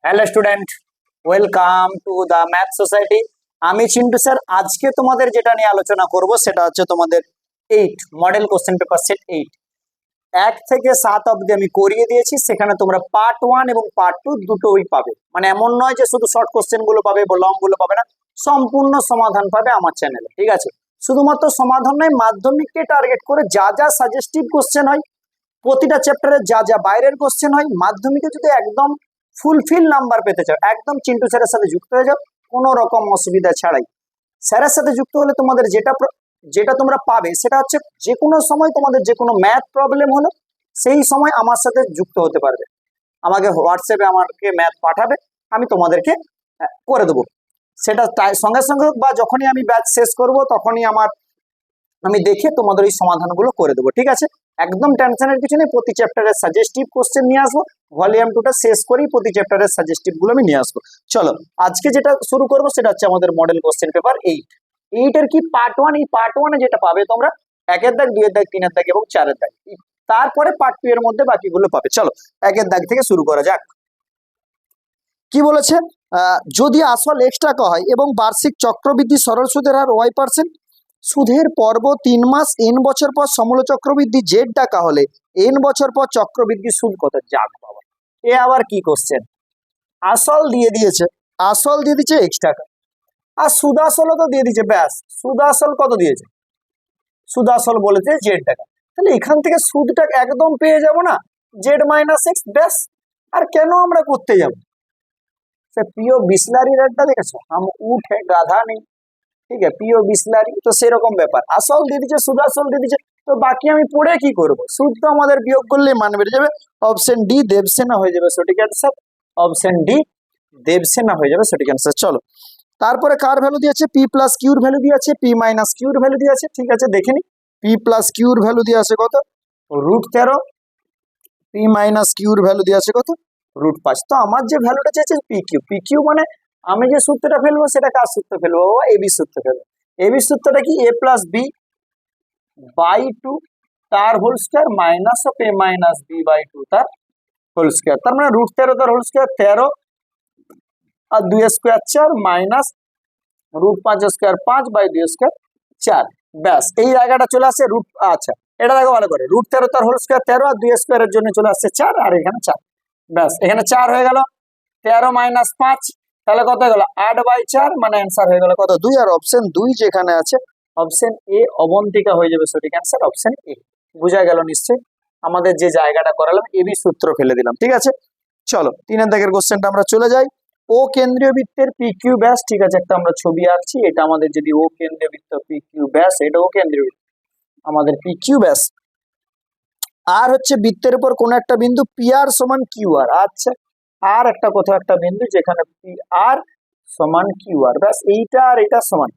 Hello student, welcome to the math society. আমি Chintu sir. আজকে তোমাদের যেটা নিয়ে আলোচনা করব সেটা হচ্ছে তোমাদের 8 মডেল কোশ্চেন পেপার সেট 8 1 থেকে 7 অবধি আমি করিয়ে দিয়েছি। সেখানে তোমরা পার্ট 1 এবং পার্ট 2 দুটোই পাবে। মানে এমন নয় যে শুধু শর্ট কোশ্চেন গুলো পাবে বা লং গুলো পাবে না, সম্পূর্ণ সমাধান পাবে আমার চ্যানেলে। ঠিক আছে, শুধুমাত্র সমাধান নয়, মাধ্যমিককে টার্গেট করে যা যা সাজেস্টিভ কোশ্চেন হয়, প্রতিটা চ্যাপ্টারে যা যা বাইরের কোশ্চেন হয়, মাধ্যমিকে যদি একদম ফুলফিল নাম্বার পেতে চাও, একদম চিন্টু স্যারের সাথে যুক্ত হয়ে যাও কোনো রকম অসুবিধা ছাড়াই। স্যারের সাথে যুক্ত হলে তোমাদের যেটা তোমরা পাবে সেটা হচ্ছে যে কোনো সময় তোমাদের যে কোনো ম্যাথ প্রবলেম হলো সেই সময় আমার সাথে যুক্ত হতে পারবে। আমাকে হোয়াটসঅ্যাপে আমাকে ম্যাথ পাঠাবে, আমি তোমাদেরকে করে দেবো। সেটা সঙ্গে সঙ্গে হোক বা যখনই আমি ব্যাচ শেষ করব তখনই আমি দেখে তোমাদের এই সমাধানগুলো করে দেবো। ঠিক আছে, একদম টেনশনের কিছু নেই। প্রতি চ্যাপ্টারের সাজেস্টিভ কোশ্চেন নিয়ে আসবো, ভলিউম 2টা শেষ করেই প্রতি চ্যাপ্টারের সাজেস্টিভ গুলো আমি নিয়ে আসবো। চলো আজকে যেটা শুরু করবো সেটা হচ্ছে আমাদের মডেল কোশ্চেন পেপার 8 এর কি পার্ট 1। এই পার্ট 1 এ যেটা পাবে তোমরা 1 এর দাগ, 2 এর দাগ, 3 এর দাগ এবং 4 এর দাগ। তারপরে পার্ট 2 এর মধ্যে বাকিগুলো পাবে। চলো 1 এর দাগ থেকে শুরু করা যাক। কি বলেছে, যদি আসল x টাকা হয় এবং বার্ষিক চক্রবৃদ্ধি সরল সুদের হার y%, সুদের পর্ব 3 মাস n বছর পর সমূল চক্রবৃদ্ধি z টাকা হলে n বছর পর চক্রবৃদ্ধি সুদ কত? যাক বাবা, এ আবার কি কোশ্চেন! আসল দিয়ে দিয়েছে, আসল দিয়ে দিয়েছে x টাকা, আর সুদ আসলও তো দিয়ে দিয়েছে। ব্যাস, সুদ আসল কত দিয়েছে? সুদ আসল বলেছে z টাকা। তাহলে এখান থেকে সুদটা একদম পেয়ে যাব না, z - x। ব্যাস, আর কেন আমরা করতে যাব? সে পিও বিসলারি রেটটা দেখেছো, हम ऊंट है गाधा नहीं। ঠিক আছে, পিও বিসলারি তো সেরকম ব্যাপার। আসল দিয়ে দিচ্ছে, সুদ আসল দিয়ে দিচ্ছে, তো বাকি আমি পড়ে কি করব? সুদ তো আমাদের বিয়োগ করলে মান বেড়ে যাবে। অপশন ডি দেবসেনা হয়ে যাবে সঠিক অ্যান্সার। অপশন ডি দেবসেনা হয়ে যাবে সঠিক অ্যান্সার। চলো তারপরে কার ভ্যালু দিয়েছে? পি প্লাস কিউর ভ্যালু দিয়েছে, পি মাইনাস কিউর ভ্যালু দিয়েছে। ঠিক আছে, দেখে নি। পি প্লাস কিউর ভ্যালু দিয়ে আছে কত? √13। পি মাইনাস কিউর ভ্যালু দিয়ে আছে কত? √5। তো আমার যে ভ্যালুটা চাইছে পি কিউ মানে আমি যে সূত্রটা ফেলবো সেটা কার সূত্র ফেলবো? এবি সূত্র ফেলবো। এবি সূত্রটা কি? a প্লাস বি বাই 2 তার whole square minus of a minus B by 2 তার হোল স্কয়ার। তার মানে √13 তার হোল স্কয়ার 13 আর 2 square 4 minus √5 square 5 by 2 square 4। ব্যাস, এই জায়গাটা চলে আসছে রুট। আচ্ছা, এটা দেখো ভালো করে, √13 তার হোল স্কয়ার 13 আর 2 স্কয়ারের জন্য চলে আসছে 4 আর এখানে 4। ব্যাস, এখানে 4 হয়ে গেল। 13 মাইনাস 5 তাহলে কত হয়ে গেল? 8/4, মানে অ্যান্সার হয়ে গেল কত? 2। আর অপশন 2 যেখানে আছে অপশন এ অবন্তিকা হয়ে যাবে সঠিক অ্যান্সার। অপশন এ বোঝা গেল নিশ্চয়ই। আমাদের যে জায়গাটা করালাম এবি সূত্র ফেলে দিলাম। ঠিক আছে, চলো 3 দাগের কোশ্চেনটা আমরা চলে যাই। ও কেন্দ্রীয় বৃত্তের পি কিউ ব্যাস। ঠিক আছে, একটা আমরা ছবি আঁকছি। এটা আমাদের যদি ও কেন্দ্রীয় বৃত্ত পি কিউ ব্যাস, এটা ও কেন্দ্রীয় বৃত্ত আমাদের পি কিউ ব্যাস। আর হচ্ছে বৃত্তের উপর কোন একটা বিন্দু পি আর সমান কিউ আর। আচ্ছা, আর একটা কোথাও একটা বিন্দু যেখানে পি আর সমান কিউ আর। ব্যাস, এইটা আর এটা সমান।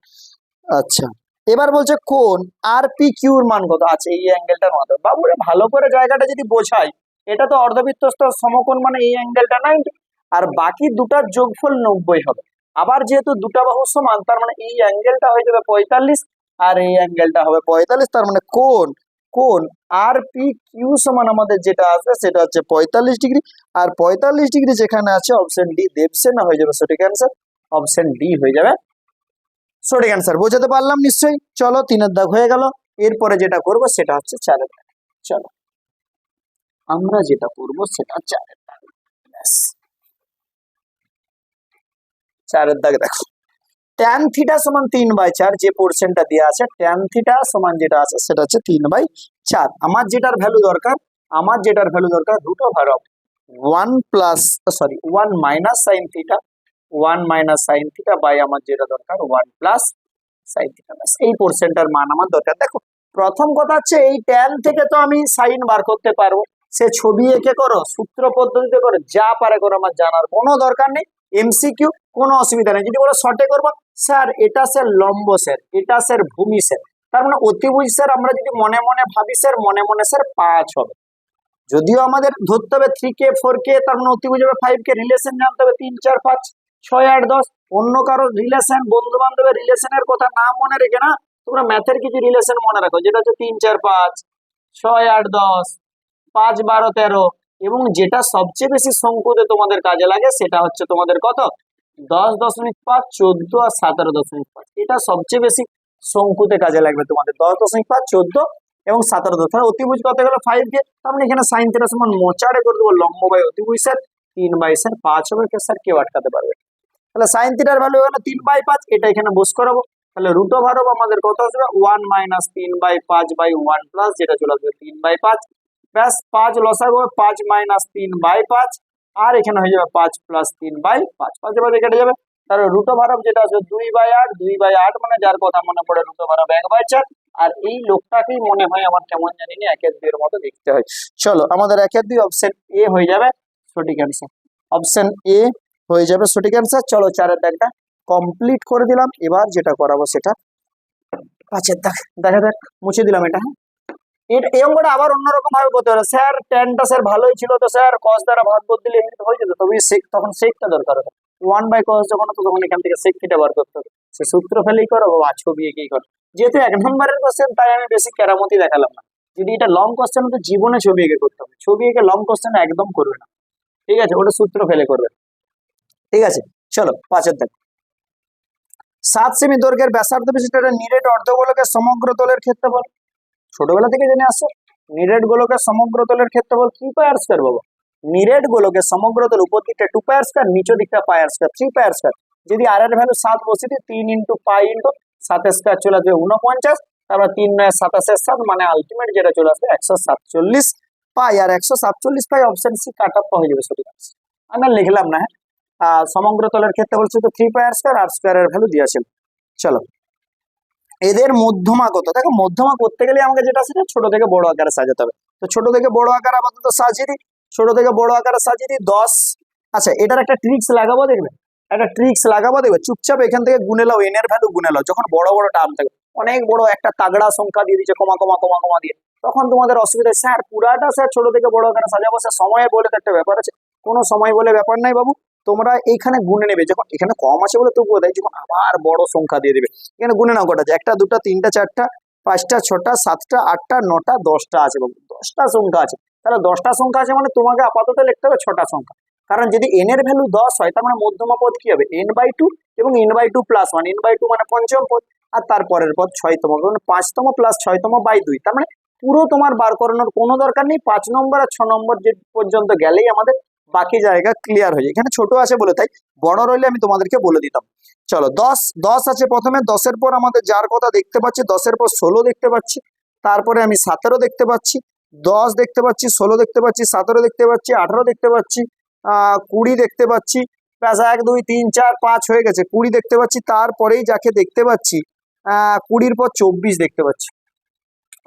আচ্ছা, এবার বলছে কোন আর পি কিউর মান কত? আচ্ছা, এই অ্যাঙ্গেলটার মান। বাবুরে ভালো করে জায়গাটা যদি বোঝাই, এটা তো অর্ধবৃত্তস্থ সমকোণ, মানে এই অ্যাঙ্গেলটা 90 আর বাকি দুটার যোগফল 90 হবে। আবার যেহেতু দুটা বাহু সমান, তার মানে এই অ্যাঙ্গেলটা হয়ে যাবে 45 আর এই অ্যাঙ্গেলটা হবে 45। তার মানে কোন কোন আর পি কিউ সমান আমাদের যেটা আছে সেটা হচ্ছে 45 ডিগ্রি। আর 45 ডিগ্রি যেখানে আছে অপশন ডি দেবসেনা হয়ে যাবে সঠিক অ্যান্সার। অপশন ডি হয়ে যাবে সঠিক অ্যান্সার। বোঝাতে পারলাম নিশ্চয়ই। চলো 3 দাগ হয়ে গেল। এরপরে যেটা করব সেটা হচ্ছে 4 দাগ। চলো আমরা যেটা করব সেটা 4 দাগ। ব্যাস, 4 দাগ দেখো। tan থিটা সমান 3/4, যে পোর্শনটা দেওয়া আছে tan থিটা সমান যেটা আছে সেটা হচ্ছে 3/4। আমার যেটার ভ্যালু দরকার, √1 plus 1 minus sine theta, 1 minus sine theta by আমার যেটা দরকার 1 প্লাস সাইন থিটা। ব্যাস, এই পোর্শনটার মান আমার দরকার। দেখো প্রথম কথা হচ্ছে এই tan থেকে তো আমি সাইন বার করতে পারবো। সে ছবি এঁকে করো, সূত্র পদ্ধতিতে করো, যা পারে করো, আমার জানার কোনো দরকার নেই। এমসিকিউ কোনো অসুবিধা নেই। যদি বলো শর্টে করবো, স্যার এটা স্যার লম্ব, স্যার এটা স্যার ভূমি, স্যার তার মানে অতিভুজ, স্যার আমরা যদি মনে মনে ভাবি স্যার মনে মনে স্যার 5 হবে। যদিও আমাদের ধরতে হবে 3K 4K, তার মানে অতিভুজ হবে 5K। রিলেশন জানতে হবে 3 4 5 6 8 10। অন্য কারো রিলেশন, বন্ধু বান্ধবের রিলেশনের কথা না মনে রেখে না, তোমরা ম্যাথের কিছু রিলেশন মনে রাখো, যেটা হচ্ছে 3 4 5 6 8 10 5 12 13 এবং যেটা সবচেয়ে বেশি শঙ্কুতে তোমাদের কাজে লাগে সেটা হচ্ছে তোমাদের কত 10.5, 14 আর 17.5। এটা সবচেয়ে বেশি শঙ্কুতে কাজে লাগবে তোমাদের 10.5, 14 এবং 17। তাহলে অতিভুজ কত গেল 5 তার মানে এখানে সাইন থিটা সমান মোচাড়ে করে দেবো লম্ব বাই অতিভুজের 3/5 হবে। স্যার কেউ আটকাতে পারবে? তাহলে সাইন থিটার ভ্যালু হলো 3/5, এটা এখানে বস করাবো। তাহলে রুট ওভার আমাদের কত আসবে 1 - 3/5/1 প্লাস যেটা চলে আসবে 3/5 প্লাস 5 লসাগু 5 - 3/5 আর এখানে হয়ে যাবে 5 + 3/5, 5 কেটে যাবে। তাহলে রুট ওভার যেটা আসবে 2/8, 2/8 মানে যার কথা মনে পড়ে রুট ওভার 1/4। আর এই লোকটাকেই মনে হয় আমার কেমন জানি না 1/2 এর মতো দেখতে হয়। চলো আমাদের 1/2 অপশন এ হয়ে যাবে সঠিক অ্যান্সার। অপশন এ হয়ে যাবে সঠিক অ্যান্সার। চলো 4-এর দাগটা কমপ্লিট করে দিলাম। এবার যেটা করাবো সেটা 5-এর দাগ। দেখা যাক, মুছে দিলাম এটা। এই অঙ্কটা আবার অন্যরকম ভাবে করতে হবে। স্যার টেনটা স্যার ভালোই ছিল, তো স্যার কস দ্বারা ভাগ করে দিলে হয়ে যেত, তবে তখন সেকটা দরকার হবে। 1/cos যখন হতো তখন এখান থেকে সেক থিটা বার করতে হবে। সে সূত্র ফেলেই করো বা ছবি এঁকেই করো। যেহেতু 1 নম্বরের কোশ্চেন তাই আমি বেশি কেরামতি দেখালাম না। যদি এটা লং কোশ্চেন হতো জীবনে ছবি এঁকে করতে হবে। ছবি এঁকে লং কোশ্চেন একদম করবে না, ঠিক আছে? ওটা সূত্র ফেলে করবে, ঠিক আছে? চলো 5-এর দাগ। 7 সেমি দৈর্ঘ্যের ব্যাসার্ধ বিশিষ্ট একটা নিরেট অর্ধগোলকের সমগ্র তলের ক্ষেত্রফল। ছোটবেলা থেকে জেনে আসছো নিরেট গোলকের সমগ্র তলের ক্ষেত্রফল 3 পাই আর স্কয়ার বাবা। নিরেট গোলকের সমগ্র তল উপর দিকটা 2 পাই আর স্কয়ার, নিচের দিকটা পাই আর স্কয়ার, 3 পাই আর স্কয়ার। যদি আর এর ভ্যালু 7 বসিয়ে দিই 3 × পাই × 7 স্কয়ার চলে আসবে 49, তারপর 3 9 27 7 মানে আলটিমেট যেটা চলে আসবে 147 পাই। আর 147 পাই অপশন সি কাট অফ হয়ে যাবে সঠিক আনসার। আমি আর লিখলাম না। সমগ্র তলের ক্ষেত্রফল শুধু 3 পাই আর স্কয়ার এর ভ্যালু দিয়েছিল। চলো এদের মধ্যমা কত? দেখো মধ্যমা করতে গেলে আমাকে যেটা সেটা ছোট থেকে বড় আকারে সাজাতে হবে। তো ছোট থেকে বড় আকারে আপাতত সাজিয়ে দিই, ছোট থেকে বড় আকারে সাজিয়ে দিই 10। আচ্ছা এটার একটা ট্রিক্স লাগাবো, দেখবে একটা ট্রিক্স লাগাবো, দেখবে চুপচাপ এখান থেকে গুনে নাও, এন এর ভ্যালু গুনে নাও। যখন বড় বড় টার্ম থাকে, অনেক বড় একটা তাগড়া সংখ্যা দিয়ে দিচ্ছে কমা কমা কমা কমা দিয়ে, তখন তোমাদের অসুবিধা। স্যার পুরাটা স্যার ছোট থেকে বড় আকারে সাজাবো, স্যার সময় বলে তো একটা ব্যাপার আছে। কোনো সময় বলে ব্যাপার নাই বাবু, তোমরা এইখানে গুনে নেবে। যখন এখানে কম আছে বলে তবুও দেয়, যখন আবার বড় সংখ্যা দিয়ে দেবে এখানে গুনে নাও কটা আছে, 1টা 2টা 3টা 4টা 5টা 6টা 7টা 8টা 9টা 10টা আছে বাবু, 10টা সংখ্যা আছে। তাহলে 10টা সংখ্যা আছে মানে তোমাকে আপাতত লিখতে হবে 6টা সংখ্যা। কারণ যদি n এর ভ্যালু 10 হয় তার মানে মধ্যমা পদ কি হবে n/2 এবং n/2 + 1, n/2 মানে পঞ্চম পদ আর তারপরের পদ 6তম, মানে 5তম + 6তম বাই 2। তার মানে পুরো তোমার বার করানোর কোনো দরকার নেই। 5 নম্বর আর 6 নম্বর যে পর্যন্ত গেলেই আমাদের বাকি জায়গা ক্লিয়ার হয়ে যায়। এখানে ছোট আছে বলে তাই, বড় রইলে আমি তোমাদেরকে বলে দিতাম। চলো 10 আছে প্রথমে, 10-এর পর আমাদের যার কথা দেখতে পাচ্ছি, 10-এর পর 16 দেখতে পাচ্ছি, তারপরে আমি 17 দেখতে পাচ্ছি, 10 দেখতে পাচ্ছি, 16 দেখতে পাচ্ছি, 17 দেখতে পাচ্ছি, 18 দেখতে পাচ্ছি, 20 দেখতে পাচ্ছি, প্লাস 1 2 3 4 5 হয়ে গেছে, 20 দেখতে পাচ্ছি। তারপরেই যাকে দেখতে পাচ্ছি 20-র পর 24 দেখতে পাচ্ছি।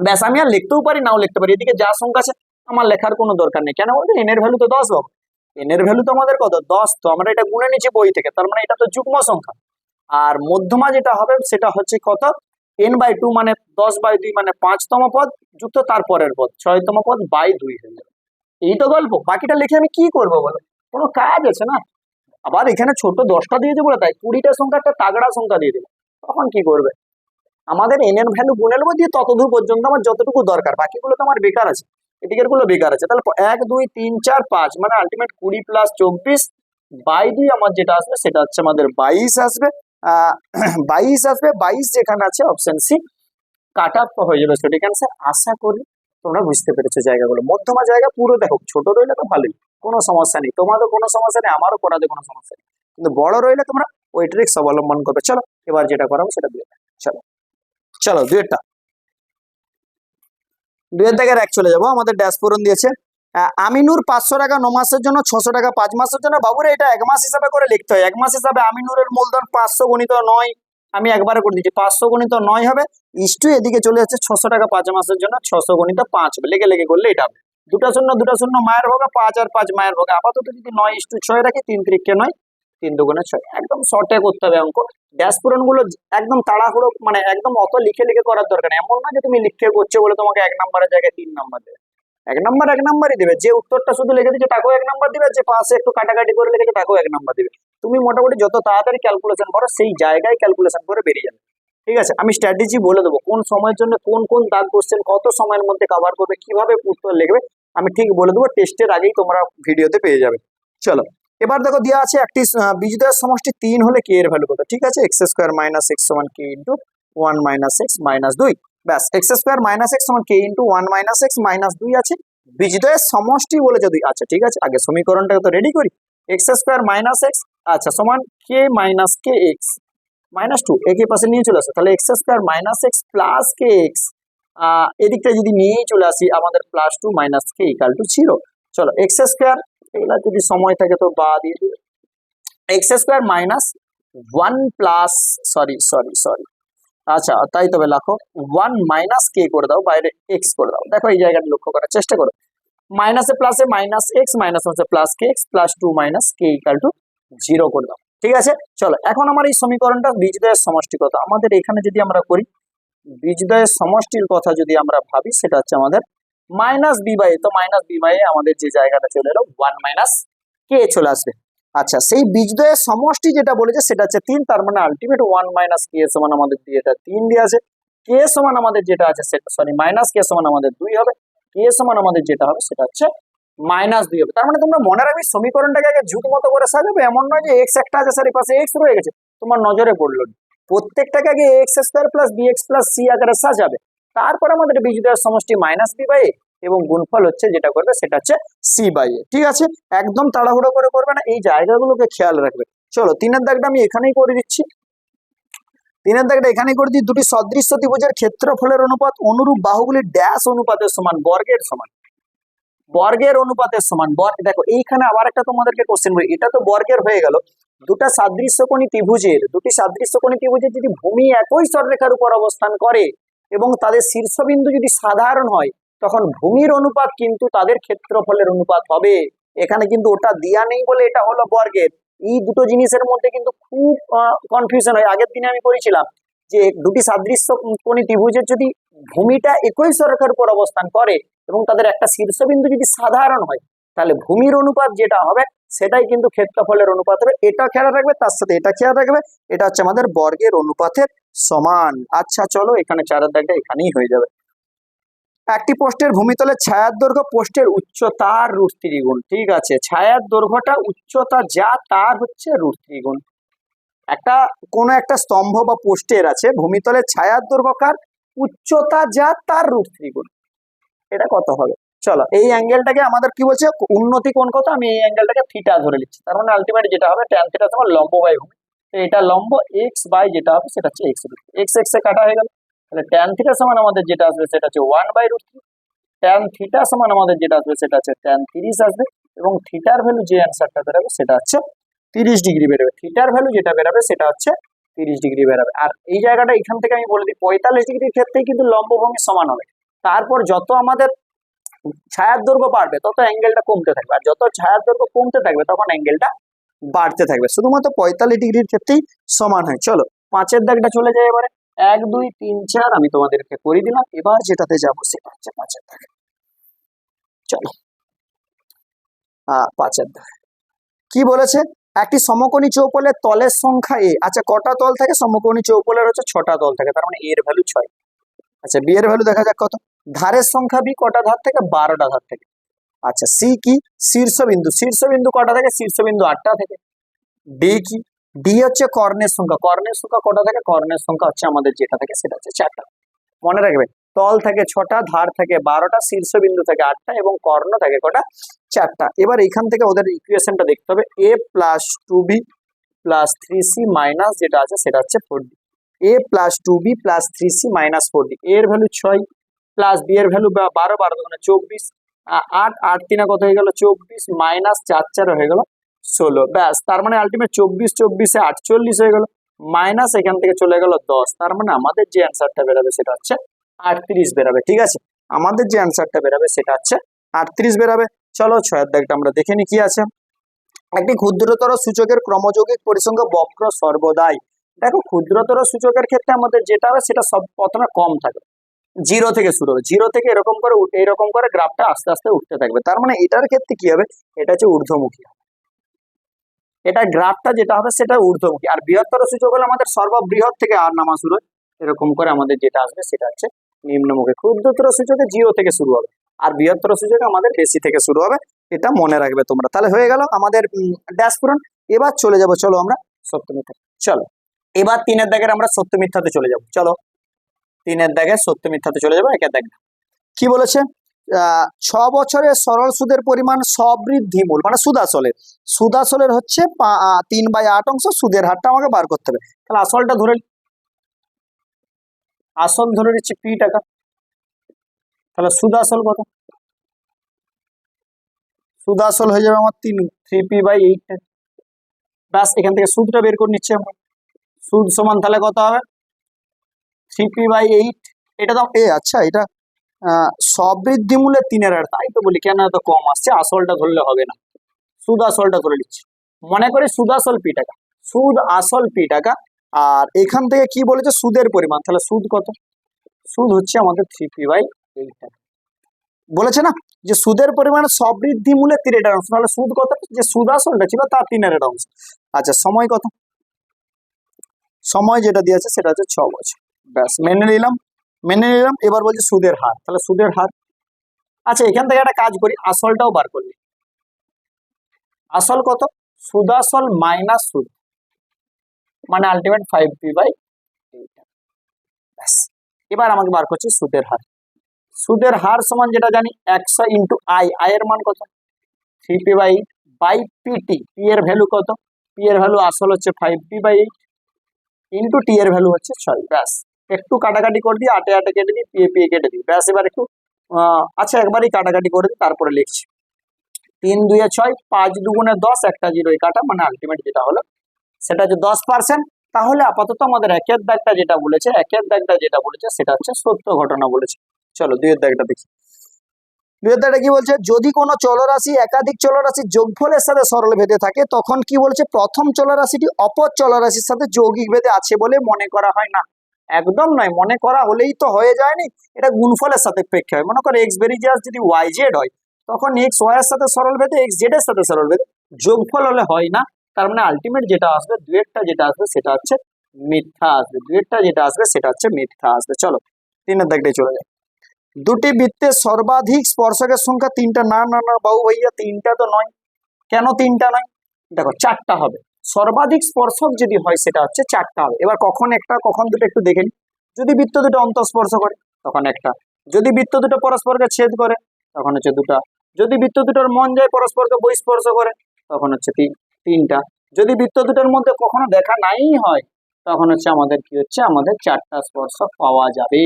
ব্যাস, আমি আর লিখতেও পারি নাও লিখতে পারি, এদিকে যা সংখ্যা আছে আমার লেখার কোনো দরকার নেই। কেন বলতো এন এর ভ্যালু তো 10 বাবু, এন এর ভ্যালু তো আমাদের কত 10, তো আমরা এটা গুনে নিচ্ছি বই থেকে, তার মানে এটা তো যুগ্ম সংখ্যা। আর মধ্যমা যেটা হবে সেটা হচ্ছে কত n/2 মানে 10/2 মানে 5তম পদ যুক্ত তারপরের পদ 6তম পদ বাই 2 হয়ে যাবে। এই তো গল্প, বাকিটা লিখে আমি কি করবো বলো, কোনো কাজ আছে না? আবার এখানে ছোট 10টা দিয়েছে বলে তাই 20টা সংখ্যা একটা তাগড়া সংখ্যা দিয়ে দেবে, তখন কি করবে? আমাদের এন এর ভ্যালু গুনে নেবো, দিয়ে ততদূর পর্যন্ত আমার যতটুকু দরকার, বাকিগুলো তো আমার বেকার আছে, এদিকের গুলো বেকার আছে। তাহলে 1 2 3 4 5 মানে আলটিমেট 20 + 24 বাই 2 আমার যেটা আসবে সেটা হচ্ছে আমাদের 22 আসবে। 22 আসবে, 22 যেখানে আছে অপশন সি কাট অফ হয়ে যাবে সঠিক অ্যান্সার। আশা করি তোমরা বুঝতে পেরেছো জায়গাগুলো। মধ্যমা জায়গা পুরো দেখো, ছোট রইলে তো ভালোই, কোনো সমস্যা নেই, তোমারও কোনো সমস্যা নেই, আমারও করাতে কোনো সমস্যা নেই, কিন্তু বড় রইলে তোমরা ওই ট্রিক্স অবলম্বন করবে। চলো এবার যেটা করাবো সেটা দিয়ে চলো চলো 2-এর দাগের 1 চলে যাবো। আমাদের ড্যাশ পূরণ দিয়েছে আমিনুর 500 টাকা 9 মাসের জন্য, 600 টাকা 5 মাসের জন্য। বাবুরে এটা 1 মাস হিসাবে করে লিখতে হয়। 1 মাস হিসাবে আমিনুরের মূলধন 500 × 9, আমি একবারে করে দিচ্ছি 500 × 9 হবে ইস্টু এদিকে চলে যাচ্ছে 600 টাকা 5 মাসের জন্য, 600 × 5 হবে। লেগে লেগে করলে এটা হবে 2টা শূন্য মায়ের ভোগে, 5 আর 5 মায়ের ভোগে। আপাতত যদি 9:6 রাখি, 3 × 9 3 × 6, একদম শর্টে করতে হবে অঙ্ক। ড্যাশ পূরণ গুলো একদম তাড়াহুড়ো, মানে একদম অত লিখে লিখে করার দরকার নেই। এমন না যে তুমি লিখে করছো বলে তোমাকে 1 নম্বরের জায়গায় 3 নম্বর দেবে। 1 নম্বরই দেবে। যে উত্তরটা শুধু লিখে দিচ্ছে তাকেও 1 নম্বর দিবে, যে পাশে একটু কাটাকাটি করে লিখেছে তাকেও 1 নম্বর দিবে। তুমি মোটামুটি যত তাড়াতাড়ি ক্যালকুলেশন করো সেই জায়গায় ক্যালকুলেশন করে বেরিয়ে যাবে, ঠিক আছে? আমি স্ট্র্যাটেজি বলে দেবো কোন সময়ের জন্য কোন কোন দাগ কোশ্চেন কত সময়ের মধ্যে কভার করবে, কিভাবে উত্তর লিখবে, আমি ঠিক বলে দেবো, টেস্টের আগেই তোমরা ভিডিওতে পেয়ে যাবে। চলো এবার দেখো দেওয়া আছে একটি বীজদ্বয়ের সমষ্টি 3 হলে কে এর ভ্যালু কত। ঠিক আছে, এক্স স্কোয়ার মাইনাস এক্স সমান কে ইন্টু 1 মাইনাস এক্স মাইনাস 2। ব্যাস, এক্স স্কোয়ার মাইনাস এক্স সমান কে ইন্টু 1 মাইনাস এক্স মাইনাস 2 আছে। বীজদ্বয়ের সমষ্টি বলেছে 2। আচ্ছা ঠিক আছে, আগে সমীকরণটাকে তো রেডি করি। এক্স স্কোয়ার মাইনাস এক্স আচ্ছা সমান k minus k x minus 2, একে পাশে নিয়ে চলে আসো, তাহলে x square minus x plus k x, এদিকটা যদি নিয়েই চলে আসি আমাদের plus 2 minus k equal to 0। চলো এক্স স্কোয়ার, এগুলা যদি সময় থাকে তো বা দিয়ে দিবে, x square minus 1 plus sorry sorry sorry আচ্ছা তাই তবে লেখো 1 মাইনাস কে করে দাও, বাইরে এক্স করে দাও। দেখো এই জায়গাটা লক্ষ্য করার চেষ্টা করো, মাইনাসে প্লাসে মাইনাস এক্স মাইনাস হচ্ছে plus k x plus 2 minus k equal to 0 করে দাও। ঠিক আছে, চলো এখন আমার এই সমীকরণটা বীজদ্বয়ের সমষ্টি কত আমাদের এখানে যদি আমরা করি, বীজদ্বয়ের সমষ্টির কথা যদি আমরা ভাবি, সেটা হচ্ছে আমাদের মাইনাস বি বাই এ। তো মাইনাস বি বাই এ আমাদের যে জায়গাটা চলে এলো 1 মাইনাস কে চলে আসবে। আচ্ছা সেই বীজদ্বয়ের সমষ্টি যেটা বলেছে সেটা হচ্ছে 3, তার মানে আলটিমেট 1 মাইনাস কে সমান আমাদের দিয়ে এটা 3 দিয়ে আছে। কে সমান আমাদের যেটা আছে সেটা সরি মাইনাস কে সমান আমাদের 2 হবে, কে সমান আমাদের যেটা হবে সেটা হচ্ছে মাইনাস 2 হবে। তার মানে তোমরা মনে রাখবে সমীকরণটাকে আগে জুত মতো করে সাজাবে, এমন নয় যে এক্স একটা আছে স্যার এই পাশে এক্স রয়ে গেছে, তোমার নজরে পড়লো না। প্রত্যেকটাকে আগে x square plus B x plus C আকারে সাজাবে, তারপর আমাদের বীজদ্বয়ের সমষ্টি মাইনাস বি বাই এ এবং গুণফল হচ্ছে যেটা করবে সেটা হচ্ছে সি বাই এ। ঠিক আছে, একদম তাড়াহুড়ো করে করবে না, এই জায়গাগুলোকে খেয়াল রাখবে। চলো 3-এর দাগটা আমি এখানেই করে দিচ্ছি, 3-এর দাগটা এখানেই করে দিই। দুটি সদৃশ্য ত্রিভুজের ক্ষেত্রফলের অনুপাত অনুরূপ বাহুগুলির ড্যাশ অনুপাতের সমান, বর্গের সমান, বর্গের অনুপাতের সমান। দেখো এইখানে আবার একটা তোমাদেরকে কোশ্চেন বলি, এটা তো বর্গের হয়ে গেল। দুটি সাদৃশ্যকোণী ত্রিভুজের যদি ভূমি একই সরলরেখার উপর অবস্থান করে এবং তাদের শীর্ষবিন্দু যদি সাধারণ হয়, তখন ভূমির অনুপাত কিন্তু তাদের ক্ষেত্রফলের অনুপাত হবে। এখানে কিন্তু ওটা দেয়া নেই বলে এটা হলো বর্গের। এই দুটো জিনিসের মধ্যে কিন্তু খুব কনফিউশন হয়। আগের দিনে আমি করেছিলাম যে দুটি সাদৃশ্যকোণী ত্রিভুজের যদি ভূমিটা একই সরলরেখার উপর অবস্থান করে এবং তাদের একটা শীর্ষবিন্দু যদি সাধারণ হয়, তাহলে ভূমির অনুপাত যেটা হবে সেটাই কিন্তু ক্ষেত্রফলের অনুপাত হবে। এটা খেয়াল রাখবে, তার সাথে এটা খেয়াল রাখবে, এটা হচ্ছে আমাদের বর্গের অনুপাতের সমান। আচ্ছা চলো এখানে 4-এর দাগটা এখানেই হয়ে যাবে। একটি পোস্টের ভূমিতলের ছায়ার দৈর্ঘ্য পোস্টের উচ্চতার √3 গুণ। ঠিক আছে, ছায়ার দৈর্ঘ্যটা উচ্চতা যা তার হচ্ছে √3 গুণ। কোনো একটা স্তম্ভ বা পোস্টের আছে ভূমিতলের ছায়ার দৈর্ঘ্য কার, উচ্চতা যা তার √3 গুণ। এটা কত হবে? চলো এই অ্যাঙ্গেলটাকে আমাদের কি বলছে, উন্নতি কোণ কত, আমি এই অ্যাঙ্গেলটাকে থিটা ধরে নিচ্ছি। তার মানে আলটিমেট যেটা হবে ট্যান থিটা তোমার লম্ব বাই ভূমি, এটা লম্ব, এক্স বাই যেটা হবে সেটা হচ্ছে এক্স √3, এক্স এক্স এ কাটা হয়ে গেল। তাহলে ট্যান থিটা সমান আমাদের যেটা আসবে সেটা হচ্ছে 1/√3, ট্যান থিটা সমান আমাদের যেটা আসবে সেটা হচ্ছে ট্যান 30 আসবে, এবং থিটার ভ্যালু যে অ্যান্সারটা বেরোবে সেটা হচ্ছে 30 ডিগ্রি বেরোবে। থিটার ভ্যালু যেটা বেরোবে সেটা হচ্ছে 30 ডিগ্রি বেরোবে। আর এই জায়গাটা এখান থেকে আমি বলে দিই 45 ডিগ্রির ক্ষেত্রেই কিন্তু লম্ব ভূমি সমান হবে। তারপর যত আমাদের ছায়ার দৈর্ঘ্য বাড়বে তত অ্যাঙ্গেলটা কমতে থাকবে, আর যত ছায়ার দৈর্ঘ্য কমতে থাকবে তখন অ্যাঙ্গেলটা বাড়তে থাকবে। শুধুমাত্র 45 ডিগ্রির ক্ষেত্রেই সমান হয়। চলো 5-এর দাগটা চলে যায় এবারে, 1 2 3 4 আমি তোমাদেরকে করে দিলাম। এবার যেটাতে যাবো সেটা হচ্ছে 5-এর দাগ। চলো 5-এর দাগ কি বলেছে, একটি সমকোণী চৌপলের তলের সংখ্যা এ। আচ্ছা কটা তল থাকে, সমকোণী চৌপলের হচ্ছে 6টা তল থাকে, তার মানে এর ভ্যালু 6। আচ্ছা বি এর ভ্যালু দেখা যাক কত, ধারের সংখ্যা বি, কটা ধার থেকে, 12টা ধার থেকে। আচ্ছা সি কি, শীর্ষবিন্দু কটা থেকে, শীর্ষবিন্দু 8টা থেকে। ডি কি, ডি হচ্ছে কর্ণের সংখ্যা কটা থেকে, কর্ণের সংখ্যা হচ্ছে আমাদের যেটা থেকে সেটা হচ্ছে 4টা। মনে রাখবে তল থেকে 6টা, ধার থেকে 12টা, শীর্ষবিন্দু থেকে 8টা এবং কর্ণ থেকে কটা, 4টা। এবার এখান থেকে ওদের ইকুয়েশনটা দেখতে হবে, a + 2b + 3c মাইনাস যেটা আছে সেটা হচ্ছে 4d, a + 2b + 3c - 4d, এর ভ্যালু 6 প্লাস বি এর ভ্যালু 12, 12 মানে 24, 8 8 3 কত হয়ে গেল 24, মাইনাস 4 4 হয়ে গেল 16। ব্যাস, তার মানে আলটিমেট 24 24 এ 48 হয়ে গেল, মাইনাস এখান থেকে চলে গেল 10। তার মানে আমাদের যে অ্যান্সারটা বেরোবে সেটা হচ্ছে 38 বেরোবে। ঠিক আছে, আমাদের যে অ্যান্সারটা বেরোবে সেটা হচ্ছে 38 বেরোবে। চলো 6-এর দাগটা আমরা দেখে নিই কি আছে। একটি ক্ষুদ্রতর সূচকের ক্রমযৌগিক পরিসংখ্য বক্র সর্বদাই। দেখো ক্ষুদ্রতর সূচকের ক্ষেত্রে আমাদের যেটা হবে সেটা সব প্রথমে কম থাকবে, 0 থেকে শুরু হবে, 0 থেকে এরকম করে গ্রাফটা আস্তে আস্তে উঠতে থাকবে। তার মানে এটার ক্ষেত্রে কি হবে, এটা হচ্ছে ঊর্ধ্বমুখী, এটা গ্রাফটা যেটা হবে সেটা ঊর্ধ্বমুখী। আর বৃহত্তর সূচক হলে আমাদের সর্ববৃহৎ থেকে আর নামা শুরু হয়, এরকম করে আমাদের যেটা আসবে সেটা হচ্ছে নিম্নমুখী। ক্ষুদ্রতর সূচকে 0 থেকে শুরু হবে, আর বৃহত্তর সূচকে আমাদের বেশি থেকে শুরু হবে, এটা মনে রাখবে তোমরা। তাহলে হয়ে গেল আমাদের ড্যাশ পূরণ। এবার চলে যাব, চলো আমরা সত্য মিথ্যা। চলো এবার 3-এর দাগের আমরা সত্য মিথ্যাতে চলে যাব। চলো 3-এর দাগের সত্য মিথ্যাতে চলে যাবো। 1-এর দাগ কি বলেছে? 6 বছরের সরল সুদের পরিমাণ সবৃদ্ধি মূল মানে সুদাসলের হচ্ছে 3/8 অংশ, সুদের হারটা আমাকে বার করতে হবে। তাহলে আসলটা ধরে, আসল ধরে নিচ্ছি পি টাকা। তাহলে সুদাসল কত? সুদাসল হয়ে যাবে আমার 3p/8 টাকা। ব্যাস, এখান থেকে সুদটা বের করে নিচ্ছি আমরা। সুদ সমান তাহলে কত হবে? 3p/8। এটা তো আচ্ছা, এটা সবৃদ্ধি মূলে 3-এর, তাই তো বলি কেন এত কম আসছে। আসলটা ধরলে হবে না, সুদ আসলটা ধরে নিচ্ছি। মনে করি সুদ আসল পি টাকা, সুদ আসল পি টাকা। আর এখান থেকে কি বলেছে? সুদের পরিমাণ। তাহলে সুদ কত? সুদ হচ্ছে আমাদের 3p/8 টাকা। বলেছে না যে সুদের পরিমাণ সবৃদ্ধি মূলে 3-এর অংশ, তাহলে সুদ কত? যে সুদ আসলটা ছিল তার 3-এর অংশ। আচ্ছা, সময় কত? সময় যেটা দিয়েছে সেটা হচ্ছে 6 বছর। ব্যাস, মেনে নিলাম। এবার বলছি সুদের হার। তাহলে সুদের হার, আচ্ছা এখান থেকে একটা কাজ করি, আসলটাও বার করলি। আসল কত? সুদাসল মাইনাস সুদ মানে আলটিমেট 5p/8। ব্যাস, এবার আমাকে বার করছি সুদের হার। সুদের হার সমান যেটা জানি 100 ইন্টু আয়ের মান কত? 3p/8/pt। পি এর ভ্যালু কত? পি এর ভ্যালু আসল হচ্ছে 5p/8 ইন্টু টি এর ভ্যালু হচ্ছে 6। ব্যাস, একটু কাটাকাটি করে দিই, 8 কেটে দিই, পি কেটে দিই। ব্যাস, এবার একটু আচ্ছা একবারই কাটাকাটি করে দিই, তারপরে লিখছি। 3 2 6, 5 2 10, একটা জিরো কাটা, মানে আলটিমেট যেটা হলো সেটা হচ্ছে 10%। তাহলে আপাতত আমাদের 1-এর দাগটা যেটা বলেছে, সেটা হচ্ছে সত্য ঘটনা বলেছে। চলো 2-এর দাগটা দেখি। 2-এর দাগটা কি বলছে? যদি কোনো চলরাশি একাধিক চলরাশির যোগফলের সাথে সরল ভেদে থাকে, তখন কি বলছে? প্রথম চলরাশিটি অপর চলরাশির সাথে যৌগিক ভেদে আছে বলে মনে করা হয় না। একদম নয়, মনে করা হলেই তো হয়ে যায়নি, এটা গুণফলের সাপেক্ষে হয়। মনে করো এক্স ভেরিজিয়াস যদি ওয়াই জেড হয়, তখন এক্স ওয়াই এর সাথে সরল ভেদে, এক্স জেড এর সাথে সরল ভেদে। যোগফল হলে হয় না, তার মানে আলটিমেট যেটা আসবে 2-এরটা যেটা আসবে সেটা হচ্ছে মিথ্যা আসবে। 2-এরটা যেটা আসবে সেটা হচ্ছে মিথ্যা আসবে। চলো 3-এর দাগটাই চলে যায়। দুটি বৃত্তের সর্বাধিক স্পর্শকের সংখ্যা 3টা। না না না বাবু ভাইয়া, 3টা তো নয়। কেন 3টা নয়? দেখো 4টা হবে। সর্বাধিক স্পর্শক যদি হয় সেটা হচ্ছে 4টা হবে। এবার কখন একটা কখন দুটো একটু দেখে নি। যদি বৃত্ত দুটো অন্তঃস্পর্শ করে তখন একটা, যদি বৃত্ত দুটো পরস্পরকে ছেদ করে তখন হচ্ছে 2টা, যদি বৃত্ত দুটোর মন যায় পরস্পরকে বহিঃস্পর্শ করে তখন হচ্ছে 3টা, যদি বৃত্ত দুটোর মধ্যে কখনো দেখা নাই হয় তখন হচ্ছে আমাদের কি হচ্ছে? আমাদের 4টা স্পর্শক পাওয়া যাবে।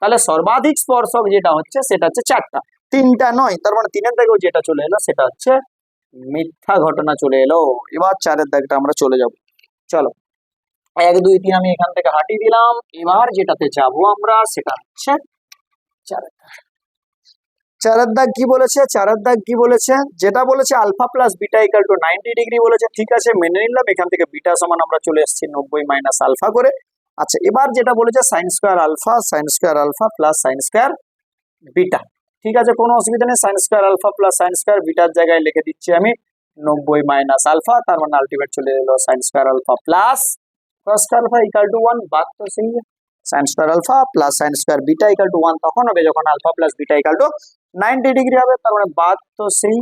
তাহলে সর্বাধিক স্পর্শক যেটা হচ্ছে সেটা হচ্ছে 4টা, 3টা নয়। তার মানে 3-এর দাগেও যেটা চলে এলো সেটা হচ্ছে মিথ্যা ঘটনা চলে এলো। এবার 4-এর দাগটা আমরা চলে যাব। চলো 1 2 3 আমি এখান থেকে হাঁটিয়ে দিলাম। এবার যেটাতে যাব আমরা সেটা হচ্ছে 4-এর দাগ। 4-এর দাগ কি বলেছে? 4-এর দাগ কি বলেছে? যেটা বলেছে alpha plus beta equal to 90 degree বলেছে। ঠিক আছে, মেনে নিলাম। এখান থেকে বিটা সমান আমরা চলে এসেছি 90 মাইনাস আলফা করে। আচ্ছা, এবার যেটা বলেছে sine square alpha plus sine square beta. ঠিক আছে, কোনো অসুবিধা নেই। Sine square alpha plus sine square বিটার জায়গায় লিখে দিচ্ছি আমি 90 মাইনাস আলফা। তার মানে আলটিমেট চলে এলো sine square alpha plus cos alpha equal to 1। বাদ তো সেই sine square alpha plus sine square beta equal to 1 তখন হবে যখন alpha plus beta equal to 90 degree হবে। তার মানে বাদ তো সেই,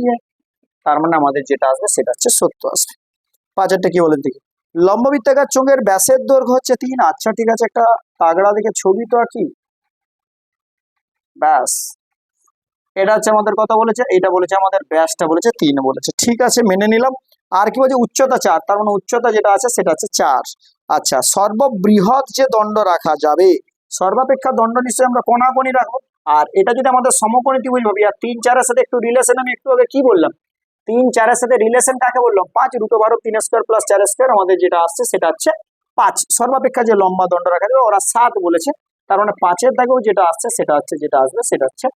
তার মানে আমাদের যেটা আসবে সেটা হচ্ছে সত্য আসবে। 5-এরটা কি বলেন দেখি। লম্ব বৃত্তাকার চোঙের ব্যাসের দৈর্ঘ্য হচ্ছে 3। আচ্ছা ঠিক আছে, একটা তাগড়া দেখে ছবি তো আঁকি। ব্যাস, এটা হচ্ছে আমাদের কথা বলেছে, এটা বলেছে আমাদের ব্যাসটা বলেছে 3 বলেছে। ঠিক আছে, মেনে নিলাম। আর কি বলছে? উচ্চতা 4, তার মানে উচ্চতা যেটা আছে সেটা হচ্ছে 4। আচ্ছা, সর্ববৃহৎ যে দণ্ড রাখা যাবে, সর্বাপেক্ষা দণ্ড নিশ্চয়ই আমরা কোণাকোণি রাখবো। আর এটা যদি আমাদের সমকোণী ত্রিভুজ ভাবি, আর 3 4 এর সাথে একটু রিলেশন আমি একটু আগে কি বললাম, 3 4 এর সাথে রিলেশন কাকে বললাম? 5 √12 3 স্কয়ার প্লাস 4 স্কয়ার। আমাদের যেটা আসছে সেটা হচ্ছে 5। সর্বাপেক্ষা যে লম্বা দণ্ড রাখা যাবে ওরা 7 বলেছে। তার মানে 5-এর দাগেও যেটা আসছে সেটা হচ্ছে যেটা আসবে সেটা হচ্ছে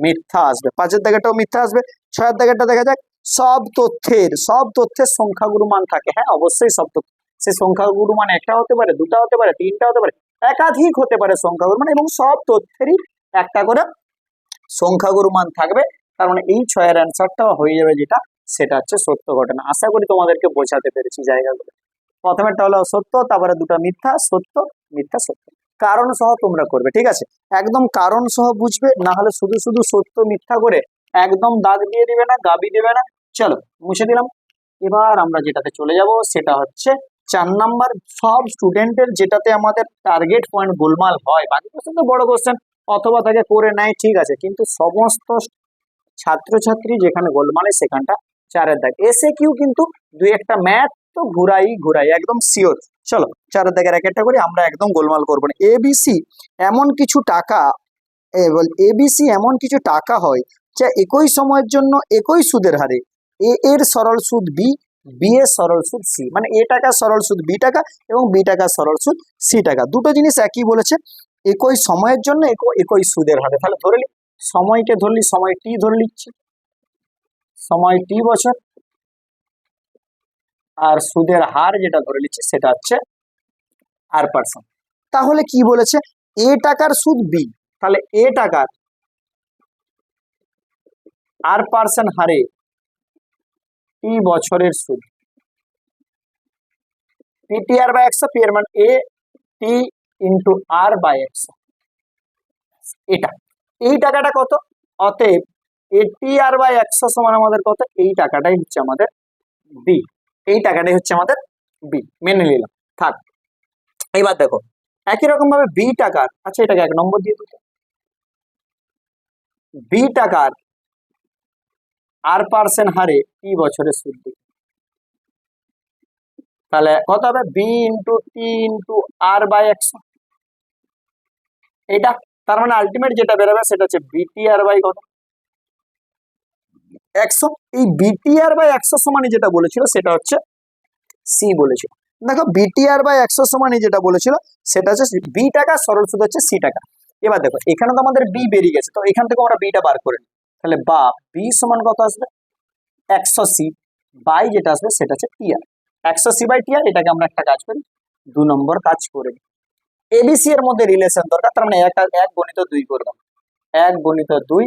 মিথ্যা আসবে। 5-এর দাগেরটাও মিথ্যা আসবে। 6-এর দাগেরটা দেখা যাক। সব তথ্যের সংখ্যাগুরু মান থাকে। হ্যাঁ, অবশ্যই সব তথ্য, সে সংখ্যাগুরু মান একটা হতে পারে, দুটা হতে পারে, তিনটা হতে পারে, একাধিক হতে পারে সংখ্যাগুরু মান, এবং সব তথ্যেরই একটা করে সংখ্যাগুরু মান থাকবে। তার মানে এই 6-এর অ্যান্সারটা হয়ে যাবে যেটা সেটা হচ্ছে সত্য ঘটনা। আশা করি তোমাদেরকে বোঝাতে পেরেছি জায়গাগুলো। প্রথমেরটা হলো সত্য, তারপরে দুটো মিথ্যা, সত্য মিথ্যা সত্য। কারণ সহ তোমরা করবে, ঠিক আছে? একদম কারণ সহ বুঝবে, না হলে শুধু শুধু সত্য মিথ্যা করে একদম দাগ দিয়ে দিবে না, গাবি দেবে না। চলো মুছে দিলাম। এবার আমরা যেটাতে চলে যাব সেটা হচ্ছে 4 নাম্বার। সব স্টুডেন্টের যেটাতে আমাদের টার্গেট পয়েন্ট গোলমাল হয়, বাকি কোশ্চেন তো বড় কোশ্চেন অথবা তাকে করে নেয়, ঠিক আছে, কিন্তু সমস্ত ছাত্রছাত্রী যেখানে গোলমালে সেখানটা 4-এর দাগ। এসে কিউ কিন্তু দুই একটা ম্যাথ তো ঘুরাই একদম শিওর। চলো 4-এর দাগের এক একটা করে, আমরা একদম গোলমাল করবো না। এবিসি এমন কিছু টাকা, এবিসি এমন কিছু টাকা হয় যা একই সময়ের জন্য একই সুদের হারে এ এর সরল সুদ বি, বি এর সরল সুদ সি, মানে এ টাকা সরল সুদ বি টাকা এবং বি টাকা সরল সুদ সি টাকা। দুটো জিনিস একই বলেছে, একই সময়ের জন্য একই সুদের হারে। তাহলে ধরে নি, সময়কে ধরলি, সময় টি ধরে নিচ্ছি, সময় টি বছর, আর সুদের হার যেটা ধরে নিচ্ছি সেটা হচ্ছে r%। তাহলে কি বলেছে, এ টাকার সুদ বি, তাহলে এ টাকার r% হারে টি বছরের সুদ, পিটিআর বাই 100, পি এর মান এ টি ইন্টু আর বাই 100। এটা এই টাকাটা কত, অতএব এটিআর বাই 100 সমান আমাদের কত, এই টাকাটাই হচ্ছে আমাদের বি, এই টাকাটাই হচ্ছে আমাদের বি, মেনে নিলাম, থাক। এবার দেখো একই রকম ভাবে বি টাকার, আচ্ছা এটাকে 1 নম্বর দিয়ে দিতে, বি টাকার r% হারে টি বছরের সুদ দিই, তাহলে কত হবে, B into T into R by 100। এটা তার মানে আলটিমেট যেটা বেরোবে সেটা হচ্ছে বিটিআর বাই কত, 100। এই বিটিআর বাই 100 সমানই যেটা বলেছিল সেটা হচ্ছে সি বলেছিল। দেখো বিটিআর বাই 100 সমানই যেটা বলেছিল সেটা হচ্ছে বি টাকা, সরল সুদ হচ্ছে সি টাকা। এবার দেখো এখানে তো আমাদের বি বেরিয়ে গেছে, তো এখান থেকে আমরা বিটা বার করে নিই। তাহলে বা বি সমান কত আসবে, 100 সি বাই যেটা আসবে সেটা হচ্ছে টিআর, 100 সি বাই টিআর। এটাকে আমরা একটা কাজ করি, 2 নম্বর কাজ করে নিই। এবিসি এর মধ্যে রিলেশন দরকার, তার মানে 1 গুণিত 2 করলাম, 1 গুণিত 2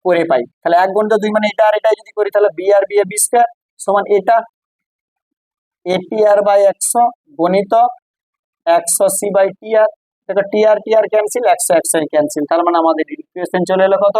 করে পাই। তাহলে 1 গুণিত 2 মানে এটা আর এটা যদি করি তাহলে B R B A B square সমান এটা এটিআর বাই 100 গণিত 100 সি বাই টিআর। দেখো টিআর টিআর ক্যান্সেল, 100 ক্যান্সেল, তার মানে আমাদের ইকুয়েশন চলে এলো কত,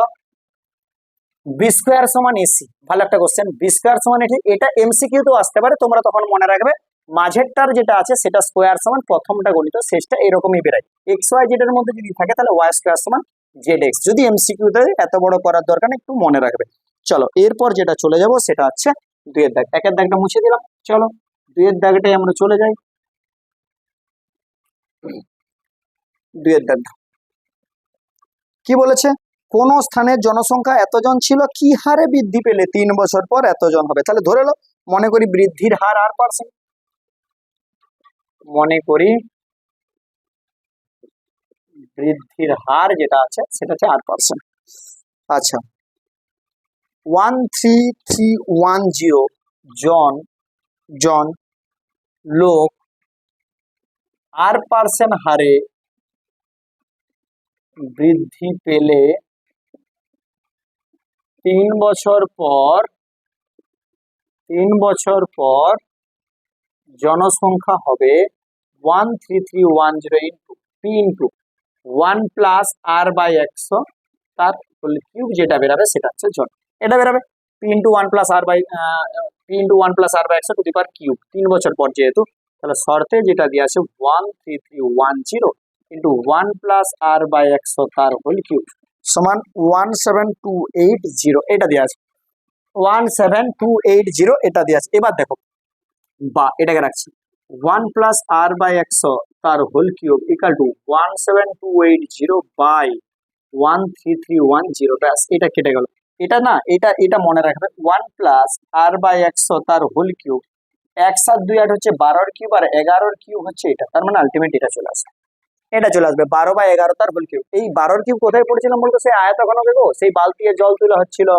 বি স্কয়ার সমান এসি। ভালো একটা কোশ্চেন, বি স্কয়ার সমান এটা এমসিকিউ তো আসতে পারে, তোমরা তখন মনে রাখবে মাঝেরটার যেটা আছে সেটা স্কোয়ার সমান প্রথমটা গণিত শেষটা এরকমই বেরায়। এক্স ওয়াই জেড এর মধ্যে যদি থাকে তাহলে ওয়াই স্কোয়ার সমান জেড এক্স। যদি এমসিকিউ তে এত বড় করার দরকার নেই, একটু মনে রাখবে। চলো এরপর যেটা চলে যাব সেটা হচ্ছে 2-এর দাগ। 1-এর দাগটা মুছে দিলাম, চলো 2-এর দাগটাই আমরা চলে যাই। 2-এর দাগ কি বলেছে, কোন স্থানের জনসংখ্যা এতজন ছিল, কি হারে বৃদ্ধি পেলে 3 বছর পর এতজন হবে। তাহলে ধরে লো, মনে করি বৃদ্ধির হার r%, মনে করি বৃদ্ধির হার যেটা আছে সেটা হচ্ছে r%। আচ্ছা 13310 জন লোক r% হারে বৃদ্ধি পেলে 3 বছর পর জনসংখ্যা হবে 13310 into P into 1 plus R by 100 তার হোল কিউব, যেটা বেরাবে সেটা হচ্ছে জন। এটা বেরাবে P into 1 plus R by 100 to the power cube, 3 বছর পর যেহেতু, তাহলে শর্তে যেটা দিয়ে আছে 13310 ইন্টু 1 প্লাস আর বাই 100 তার হোল কিউব সমান 17280, এটা দিয়ে আছে 17280, এটা দিয়ে আছে। এবার দেখো বা এটাকে রাখছি 1 প্লাস আর বাই 100 তার whole cube equal to 17280 by 13310, ব্যাস এটা কেটে গেল। এটা না, এটা মনে রাখবে, 1 প্লাস আর বাই 100 তার হোল কিউব, 1 7 2 8 হচ্ছে 12 কিউব আর 11 কিউব হচ্ছে এটা, তার মানে আলটিমেট এটা চলে আসবে, এটা চলে আসবে 12 বাই 11 তার হোল কিউব। এই 12 কিউব কোথায় পড়েছিলাম বলতো, সেই আয়তঘন দেখো, সেই বালতি জল তুলে হচ্ছিল,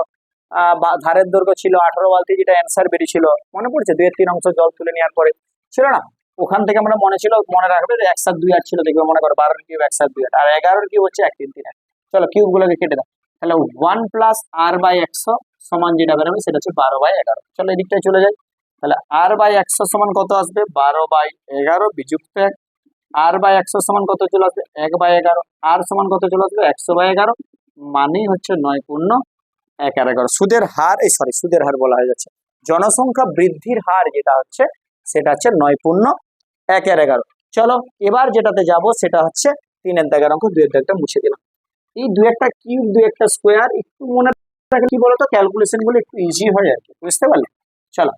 ধারের দৈর্ঘ্য ছিল 18 বালতি, যেটা অ্যান্সার বেরিয়েছিল, মনে পড়ছে 2-3 অংশ জল তুলে নেওয়ার পরে ছিল না, ওখান থেকে আমরা মনে রাখবে যে 1 7 2 8 ছিল, দেখবে মনে করো 12 কিউব 1 7 2 8 আর 11 কিউব হচ্ছে 1 3 3 8। চলো কিউব গুলোকে কেটে দাও, তাহলে 1 প্লাস আর বাই 100 সমান যেটা বেরোবে সেটা হচ্ছে 12 বাই 11। চলো এই দিকটায় চলে যাই, তাহলে আর বাই 100 সমান কত আসবে, 12 বাই 11 বিযুক্ত 1, r/100 সমান কত চলে আসবে 1/11, r সমান কত চলে আসবে 100/11, মানেই হচ্ছে 9×1/11। সুদের হার সুদের হার বলা হয়ে যাচ্ছে, জনসংখ্যা বৃদ্ধির হার যেটা হচ্ছে সেটা হচ্ছে 9×1/11। চলো এবার যেটাতে যাব সেটা হচ্ছে 3-এর দাগের অঙ্ক, 2-এর দাগটা মুছে দিলাম। এই 2-একটা কিউব 2-একটা স্কোয়ার একটু মনে রাখলে কি বলতো ক্যালকুলেশন গুলো একটু ইজি হয় আর কি, বুঝতে পারলে? চলো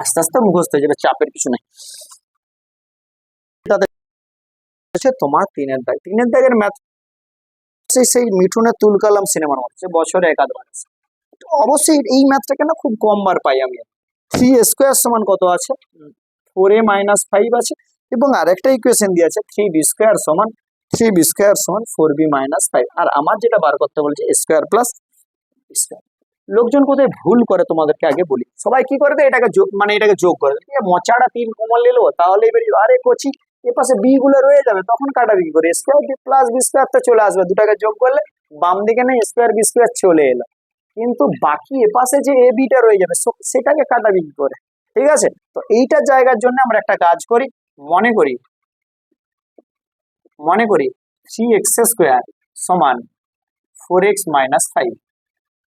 আস্তে আস্তে মুখস্থ হয়ে যাবে, চাপের কিছু নেই। তোমার 3-এর দাগের ম্যাথ সেই মিঠুনের তুলকালাম সিনেমার মতো, যে বছরে একাধবার আছে। তো অবশ্যই এই ম্যাথটাকে না খুব কম বার পাই আমি। 3 স্কোয়ার সমান কত আছে 4a - 5 আছে, এবং আরেকটা ইকুয়েশন দিয়ে আছে 3b স্কোয়ার সমান 4b - 5। আর আমার যেটা বার করতে বলছে স্কোয়ার প্লাস স্কোয়ার। লোকজন কোথায় ভুল করে তোমাদেরকে আগে বলি, সবাই কি করে দেয় এটাকে এটাকে যোগ করে দেয়, মচাড়া 3 কমন নিলো তাহলে বেরিয়ে আরে কচি এ পাশে বি গুলো রয়ে যাবে, তখন কাটাবি কি করে, square B plus B square তো চলে আসবে, দুটাকে যোগ করলে বাম দিকে নেই স্কোয়ার বি স্কোয়ার চলে এলো, কিন্তু বাকি এ পাশে যে এ বিটা রয়ে যাবে সেটাকে কাটাবি কি করে? ঠিক আছে, তো এইটার জায়গার জন্য আমরা একটা কাজ করি, মনে করি 3x স্কোয়ার সমান 4x - 5।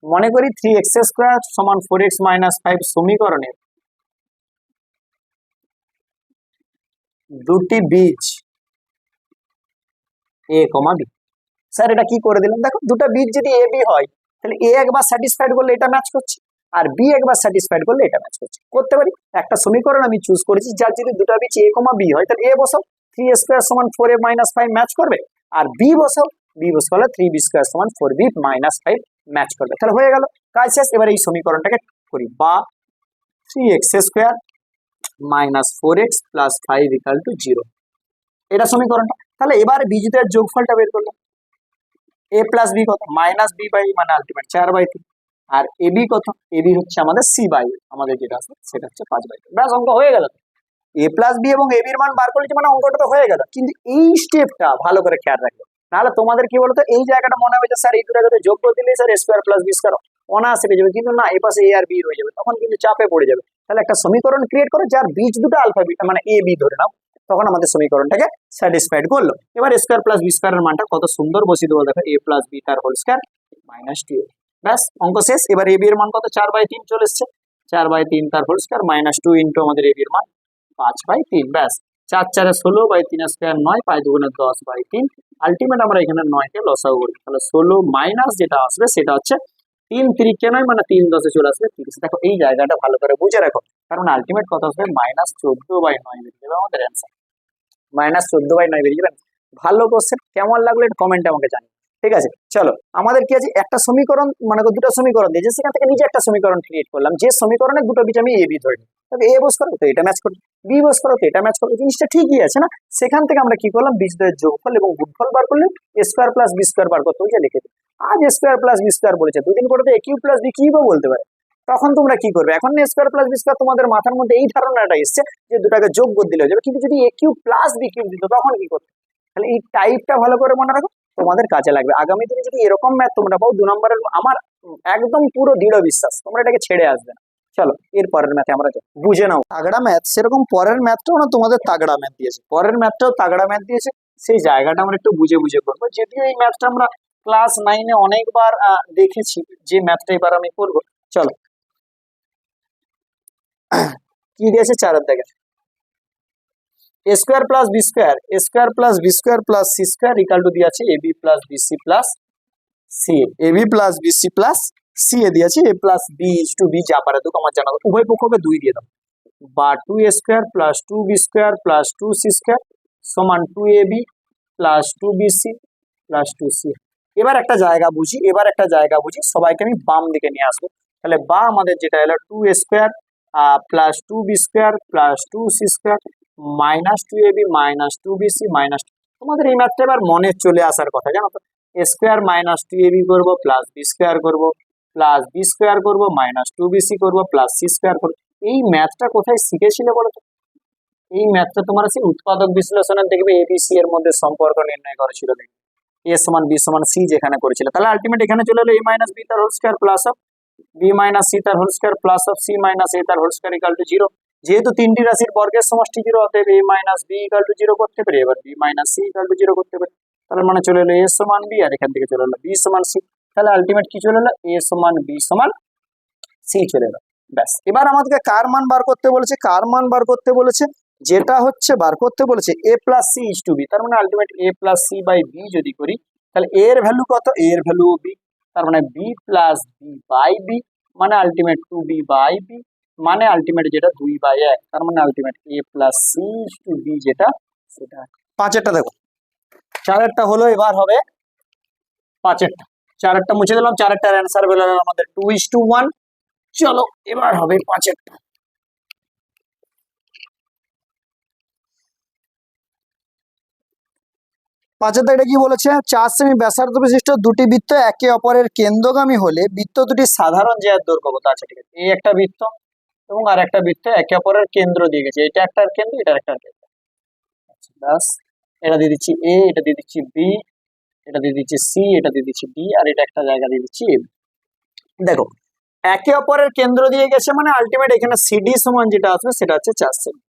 মনে করি 3x স্কোয়ার সমান 4x - 5 সমীকরণের দুটি বীজ a, b। স্যার এটা কি করে দিলাম, দেখো দুটো বীজ যদি a b হয় তাহলে a একবার স্যাটিসফাইড করলে এটা ম্যাচ করছে, আর b একবার স্যাটিসফাইড করলে এটা ম্যাচ করছে। করতে পারি একটা সমীকরণ আমি চুজ করেছি যার যদি দুটো বীজ a, b হয় তাহলে a বসাও 3a স্কোয়ার সমান 4a - 5 ম্যাচ করবে, আর b বসালে 3b স্কোয়ার সমান 4b - 5 ম্যাচ করবে। তাহলে হয়ে গেল কাজ শেষ। এবার এই সমীকরণটাকে করি, বা 3x স্কোয়ার - 4x + 5 = 0, এটা সমীকরণটা। তাহলে এবার বীজদের যোগফলটা বের করলাম, a প্লাস বি কত -b বাই মানে আলটিমেট 4/3, আর ab কত, ab হচ্ছে আমাদের c বাই আমাদের যেটা আছে সেটা হচ্ছে 5/3। ব্যাস অঙ্ক হয়ে গেল। a প্লাস বি এবং ab এর মান বার করলে মানে অঙ্কটা তো হয়ে গেল, কিন্তু এই স্টেপটা ভালো করে খেয়াল রাখবে, নাহলে তোমাদের কি বলতো এই জায়গাটা মনে হবে যে স্যার এই দুটাকে যোগ করে দিলে sir square plus B square অনায়াসে পেয়ে যাবে, কিন্তু না এ পাশে a আর বি রয়ে যাবে, তখন কিন্তু চাপে পড়ে যাবে। তাহলে একটা সমীকরণ ক্রিয়েট করো যার বীজ দুটো আলফা বিটা মানে a b ধরে নাও, তখন আমাদের সমীকরণটাকে স্যাটিসফাইড করলো। এবার স্কোয়ার প্লাস বি স্কোয়ারের মানটা কত সুন্দর বসিয়ে দেবো, দেখো a প্লাস বি তার হোল স্কোয়ার -2a। ব্যাস অঙ্ক শেষ। এবার ab এর মান কত 4/3 চলে এসছে, 4/3 তার হোল স্কোয়ার -2 ইন্টু আমাদের ab এর মান 5/3। ব্যাস 4 4 16/3 স্কোয়ার 9, 5 2 10/3। আলটিমেট আমরা এখানে 9 কে লসাগু করি, তাহলে 16 মাইনাস যেটা আসবে সেটা হচ্ছে 3 3 কে 9 মানে 3 10 চলে আসবে 30। দেখো এই জায়গাটা ভালো করে বুঝে রাখো, কারণ আলটিমেট কত আসবে -14/9 বেরিয়ে যাবে আমাদের অ্যান্সার, -14/9 বেরিয়ে যাবে। ভালো কোশ্চেন, কেমন লাগলো এটা কমেন্টে আমাকে জানিও। ঠিক আছে, চলো আমাদের কি আছে একটা সমীকরণ মানে দুটো সমীকরণ দিয়েছে, সেখান থেকে নিজে একটা সমীকরণ ক্রিয়েট করলাম, যে সমীকরণে দুটো বীজ আমি এ বি ধরি, তবে এ বস করো তো এটা ম্যাচ করবে, বি বস করো তো এটা ম্যাচ করবে, জিনিসটা ঠিকই আছে না? সেখান থেকে আমরা কি করলাম বীজদ্বয়ের যোগফল এবং গুণফল বার করলে স্কোয়ার প্লাস বি স্কোয়ার বার করতে হচ্ছে লিখে দিই। আজ স্কোয়ার প্লাস বি স্কোয়ার বলেছে, দুদিন পরে তো এ কিউ প্লাস বি কিউবও বলতে পারে, তখন তোমরা কি করবে, এখন স্কোয়ার প্লাস বি স্কোয়ার তোমাদের মাথার মধ্যে এই ধারণাটা এসছে যে দুটাকে যোগ করে দিলে হয়ে যাবে, কিন্তু যদি এ কিউ প্লাস বি কিউব দিত তখন কি করতে? তাহলে এই টাইপটা ভালো করে মনে রাখো, তোমাদের কাজে লাগবে আগামী দিনে। যদি এরকম ম্যাথ তোমরা পাও 2 নম্বরের, আমার একদম পুরো দৃঢ় বিশ্বাস তোমরা এটাকে ছেড়ে আসবে না। চলো এর পরের ম্যাথে আমরা বুঝে নাও তাগড়া ম্যাথ, সেরকম পরের ম্যাথটাও না তোমাদের তাগড়া ম্যাথ দিয়েছে, পরের ম্যাথটাও তাগড়া ম্যাথ দিয়েছে, সেই জায়গাটা আমরা একটু বুঝে বুঝে করবো। যদিও এই ম্যাথটা আমরা ক্লাস 9-এ অনেকবার দেখেছি, যে ম্যাথটা এবার আমি করবো। চলো কি দিয়েছে 4-এর দাগে, a square plus B square plus c square equal to দিয়ে আছে ab plus bc plus c, ab plus bc plus c এ দিয়েছে a plus b is two b, যা পারে তোকে আমার জানা, উভয় পক্ষকে 2 দিয়ে দাও, বা 2a square plus 2b square plus 2c square সমান 2ab plus 2bc plus 2c। এবার একটা জায়গা বুঝি, সবাইকে আমি বাম দিকে নিয়ে আসবো। তাহলে বা আমাদের যেটা এলো 2a square plus 2b square plus 2c square minus 2ab minus 2bc minus, তোমাদের এই ম্যাথটা এবার মনে চলে আসার কথা, জানো তো, a স্কোয়ার মাইনাস 2ab করবো প্লাস b স্কোয়ার করবো প্লাস b স্কোয়ার করবো মাইনাস 2bc করবো প্লাস c স্কোয়ার করবো। এই ম্যাথটা কোথায় শিখেছিলে বলো তো? এই ম্যাথটা তোমার সেই উৎপাদক বিশ্লেষণের দেখবে এবিসি এর মধ্যে সম্পর্ক নির্ণয় করেছিল, দেখবে a সমান b সমান c যেখানে করেছিল। তাহলে আলটিমেট এখানে চলে এলো a মাইনাস b তার whole square plus of b minus c তার whole square plus of c minus a তার হোল স্কোয়ার ইকুয়াল টু 0। যেহেতু তিনটি রাশির বর্গের সমষ্টি 0, অতএব a minus B equal to 0 করতে পারি, এবার b minus C equal to 0 করতে পারি। তাহলে মানে চলে এলো a সমান b, আর এখান থেকে চলে এলো b সমান c। তাহলে আলটিমেট কি চলে এলো, a সমান b সমান c চলে এলো। ব্যাস, এবার আমাদেরকে কার মান বার করতে বলেছে, কার মান বার করতে বলেছে, যেটা হচ্ছে বার করতে বলেছে a plus C is two B. তার মানে ultimate a plus C by B যদি করি, তাহলে a এর ভ্যালু কত, a এর ভ্যালু b, তার মানে b plus b by b, মানে আলটিমেট 2b বাই বি, মানে আলটিমেট যেটা 2/1, তার মানে ultimate a plus C is two b যেটা, সেটা। পাঁচেরটা দেখো, চারেরটা হলো, এবার হবে পাঁচেরটা। চারেরটা মুছে দিলাম, চারেরটার অ্যান্সার বেরোলো আমাদের 2:1। চলো এবার হবে পাঁচেরটা। পাঁচেরটা এটা কি বলেছে, 4 সেমি ব্যাসার্ধ বিশিষ্ট দুটি বৃত্ত একে অপরের কেন্দ্রগামী হলে বৃত্ত দুটি সাধারণ জ্যায়ের দৈর্ঘ্য কত আছে। ঠিক আছে, এই একটা বৃত্ত এবং আর একটা বৃত্ত একে অপরের কেন্দ্র দিয়ে গেছে, এটা একটা কেন্দ্র, এটা একটা কেন্দ্র। আচ্ছা ব্যাস, এটা দিয়ে দিচ্ছি এ, এটা দিয়ে দিচ্ছি বি, এটা দিয়ে দিচ্ছি সি, এটা দিয়ে দিচ্ছি ডি, আর এটা একটা জায়গা দিয়ে দিচ্ছি এ। দেখো একে অপরের কেন্দ্র দিয়ে গেছে, মানে আলটিমেট এখানে সিডি সমান যেটা আসবে সেটা হচ্ছে 4 সেমি।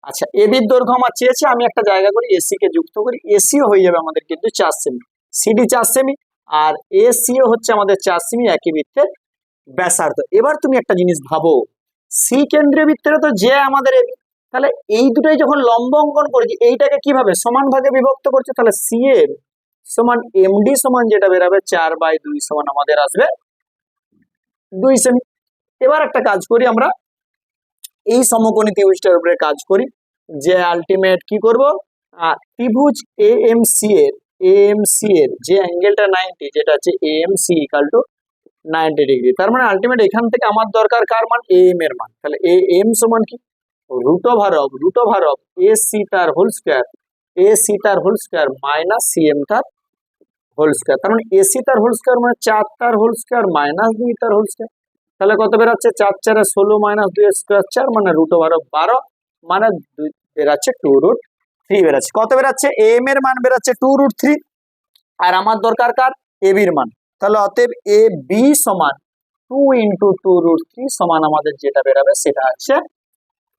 আচ্ছা এবির দৈর্ঘ্য আমার চেয়েছে, আমি একটা জায়গা করি এসি কে যুক্ত করি, এসিও হয়ে যাবে আমাদের কিন্তু 4 সেমি, সিডি 4 সেমি আর এসিও হচ্ছে আমাদের 4 সেমি, একই বৃত্তের ব্যাসার্ধ। এবার তুমি একটা জিনিস ভাবো, সি কেন্দ্রীয় বৃত্তের তো যে আমাদের এবি, তাহলে এই দুটোই যখন লম্ব অঙ্কন করেছি, এইটাকে কিভাবে সমান ভাগে বিভক্ত করছে, তাহলে সি এর সমান এমডি সমান যেটা বেরাবে 4/2 সমান আমাদের আসবে 2 সেমি। এবার একটা কাজ করি আমরা, এই সমকোণী ত্রিভুজটার উপরে কাজ করি, যে আলটিমেট কি করব, ত্রিভুজ এএমসি এর যে অ্যাঙ্গেলটা 90, যেটা হচ্ছে এএমসি ইকাল টু 90 ডিগ্রি। তার মানে আলটিমেট এখান থেকে আমার দরকার কার মান, এএম এর মান। তাহলে এএম সমান কি, root over of A C তার হোল স্কয়ার মাইনাস সিএম তার হোল স্কয়ার। তার মানে এসি তার হোল স্কয়ার মানে 4 তার হোল স্কয়ার মাইনাস 2 তার হোল স্কয়ার। তাহলে কত বেরাচ্ছে, 4 4 16 মাইনাস 2 স্কয়ার 4, মানে রুট ওভার অফ 12, মানে বেরাচ্ছে 2√3 বেরাচ্ছে। কত বেরাচ্ছে, এম এর মান বেরাচ্ছে 2√3, আর আমার দরকার কার, এবির মান। তাহলে অতএব এ বি সমান 2 × 2√3 সমান আমাদের যেটা বেরাবে সেটা হচ্ছে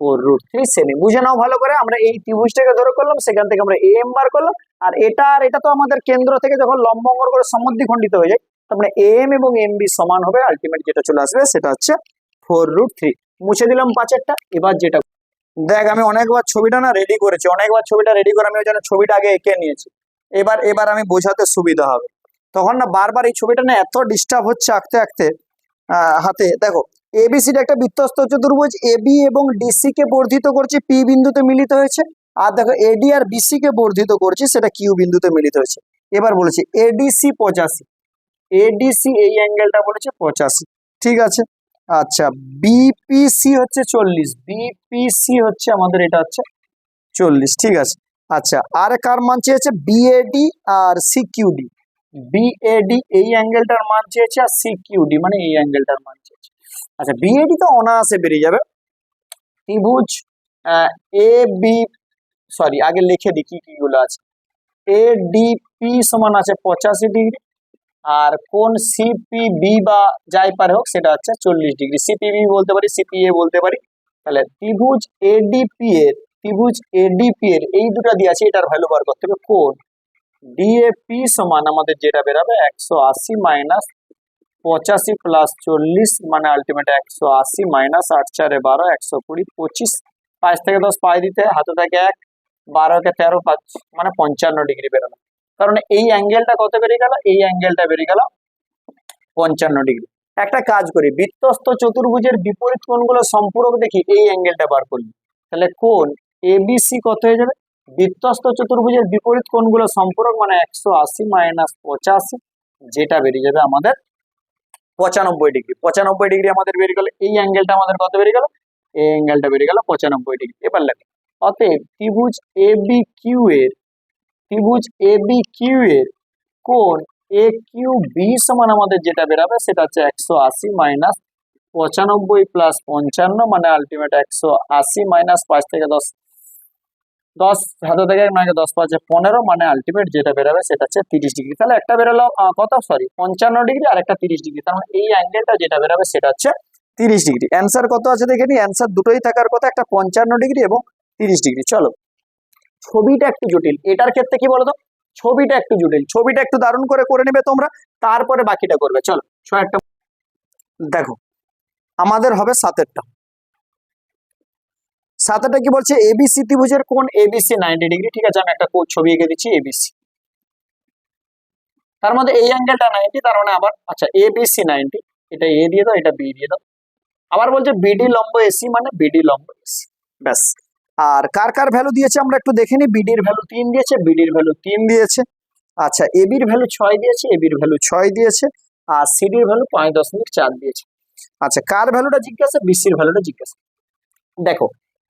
4√3 সেমি। বুঝে নাও ভালো করে, আমরা এই ত্রিভুজটাকে ধরে করলাম, সেখান থেকে আমরা এম বার করলাম, আর এটা তো আমাদের কেন্দ্র থেকে যখন লম্ব অঙ্কন করে সমদ্বিখণ্ডিত হয়ে যায়, তারপরে এম এবং এম বি সমান হবে, আলটিমেট যেটা চলে আসবে সেটা হচ্ছে 4√3। মুছে দিলাম পাঁচেরটা। এবার যেটা দেখ, আমি অনেকবার ছবিটা রেডি করেছি, আমি ওই জন্য ছবিটা আগে এঁকে নিয়েছি। এবার আমি বোঝাতে সুবিধা হবে, তখন বারবার এই ছবিটা এত ডিস্টার্ব হচ্ছে আঁকতে আঁকতে হাতে। দেখো এবিসি একটা বৃত্তস্থ চতুর্ভুজ, এবি এবং ডিসি কে বর্ধিত করছি, পি বিন্দুতে মিলিত হয়েছে, আর দেখো এডি আর বিসি কে বর্ধিত করছি, সেটা কিউ বিন্দুতে মিলিত হয়েছে। এবার বলেছি এডিসি 85, এডিসি এই অ্যাঙ্গেলটা বলেছে 85, ঠিক আছে। আচ্ছা বিপিসি হচ্ছে 40, বিপিসি হচ্ছে আমাদের এটা হচ্ছে 40, ঠিক আছে। আচ্ছা আর কার মান চেয়েছে, বিএডি আর সিকিউডি, বিএডি এই অ্যাঙ্গেলটার মান চেয়েছে, আর সিকিউডি মানে এই অ্যাঙ্গেলটার মান চেয়েছে। আচ্ছা বিএডি তো অনায়াসে বেরিয়ে যাবে, ত্রিভুজ এ বি, সরি আগে লিখে দিই কি কি গুলো আছে, এডিপি সমান আছে 85 ডিগ্রি, আর কোন সিপিবি বা যাই পারে হোক সেটা হচ্ছে 40 ডিগ্রি, সিপিবি বলতে পারি, সিপিএ বলতে পারি। তাহলে ত্রিভুজ এডিপি এর এই দুটো দিয়ে আছে, এটার ভ্যালু বার করতে হবে। কোন ডিএপি সমান আমাদের যেটা বেরাবে 180 মাইনাস 85 প্লাস 40, মানে আলটিমেট 180 মাইনাস 8 4 12, 120 25, 5 থেকে 10 পাই দিতে, হাতে থাকে 1, 12 কে 13 5, মানে 55 ডিগ্রি বেরোলো। কারণ এই অ্যাঙ্গেলটা কত বেরিয়ে গেল, এই অ্যাঙ্গেলটা বেরিয়ে গেল 55 ডিগ্রি। একটা কাজ করি, বৃত্তস্থ চতুর্ভুজের বিপরীত কোণগুলো সম্পূরক দেখি, এই অ্যাঙ্গেলটা বার করলি, তাহলে কোণ এবিসি কত হয়ে যাবে, বৃত্তস্থ চতুর্ভুজের বিপরীত কোণগুলো সম্পূরক, মানে 180 মাইনাস 85, যেটা বেরিয়ে যাবে আমাদের 95 ডিগ্রি। 95 ডিগ্রি আমাদের বেরিয়ে গেল, এই অ্যাঙ্গেলটা আমাদের কত বেরিয়ে গেল, এই অ্যাঙ্গেলটা বেরিয়ে গেল 95 ডিগ্রি। এবার লেখো, অতএব ত্রিভুজ এবি কিউ এর কোণ এ কিউ বি সমান আমাদের যেটা বেরাবে সেটা হচ্ছে 180 মাইনাস 95 প্লাস 55, মানে আলটিমেট 180 মাইনাস 5 থেকে 10 হাতে থেকে 10 5 15, মানে আলটিমেট যেটা বেরাবে সেটা হচ্ছে 30 ডিগ্রি। তাহলে একটা বেরোলো কত, সরি 55 ডিগ্রি, আর একটা 30 ডিগ্রি, তার মানে এই অ্যাঙ্গেলটা যেটা বেরাবে সেটা হচ্ছে 30 ডিগ্রি। অ্যান্সার কত আছে দেখে নি, অ্যান্সার দুটোই থাকার কথা, একটা 55 ডিগ্রি এবং 30 ডিগ্রি। চলো, ছবিটা একটু জটিল, এটার ক্ষেত্রে কি বলতো, ছবিটা একটু জটিল, ছবিটা একটু দারুণ করে নেবে তোমরা, তারপরে বাকিটা করবে। চলো একটা দেখো, আমাদের হবে 7-এরটা। 7-এটা কি বলছে, এবিসি ত্রিভুজের কোণ এবিসি 90 ডিগ্রি। ঠিক আছে, আমি একটা ছবি এঁকে দিচ্ছি এবিসি, তার মধ্যে এই অ্যাঙ্গেলটা 90, তার মানে আবার আচ্ছা এবিসি 90, এটা এ দিয়ে দাও, এটা বি দিয়ে দাও। আবার বলছে বিডি লম্ব এসি, মানে বিডি লম্ব এসি, ব্যাস। আর কার কার ভ্যালু দিয়েছে আমরা একটু দেখে নিই। বিডির ভ্যালু 3 দিয়েছে, বিডির ভ্যালু 3 দিয়েছে। আচ্ছা, এবির ভ্যালু 6 দিয়েছে, এবির ভ্যালু 6 দিয়েছে। আর সিডির ভ্যালু 5.4 দিয়েছে। আচ্ছা, কার ভ্যালুটা জিজ্ঞাসা, বিসির ভ্যালুটা জিজ্ঞাসা। দেখো,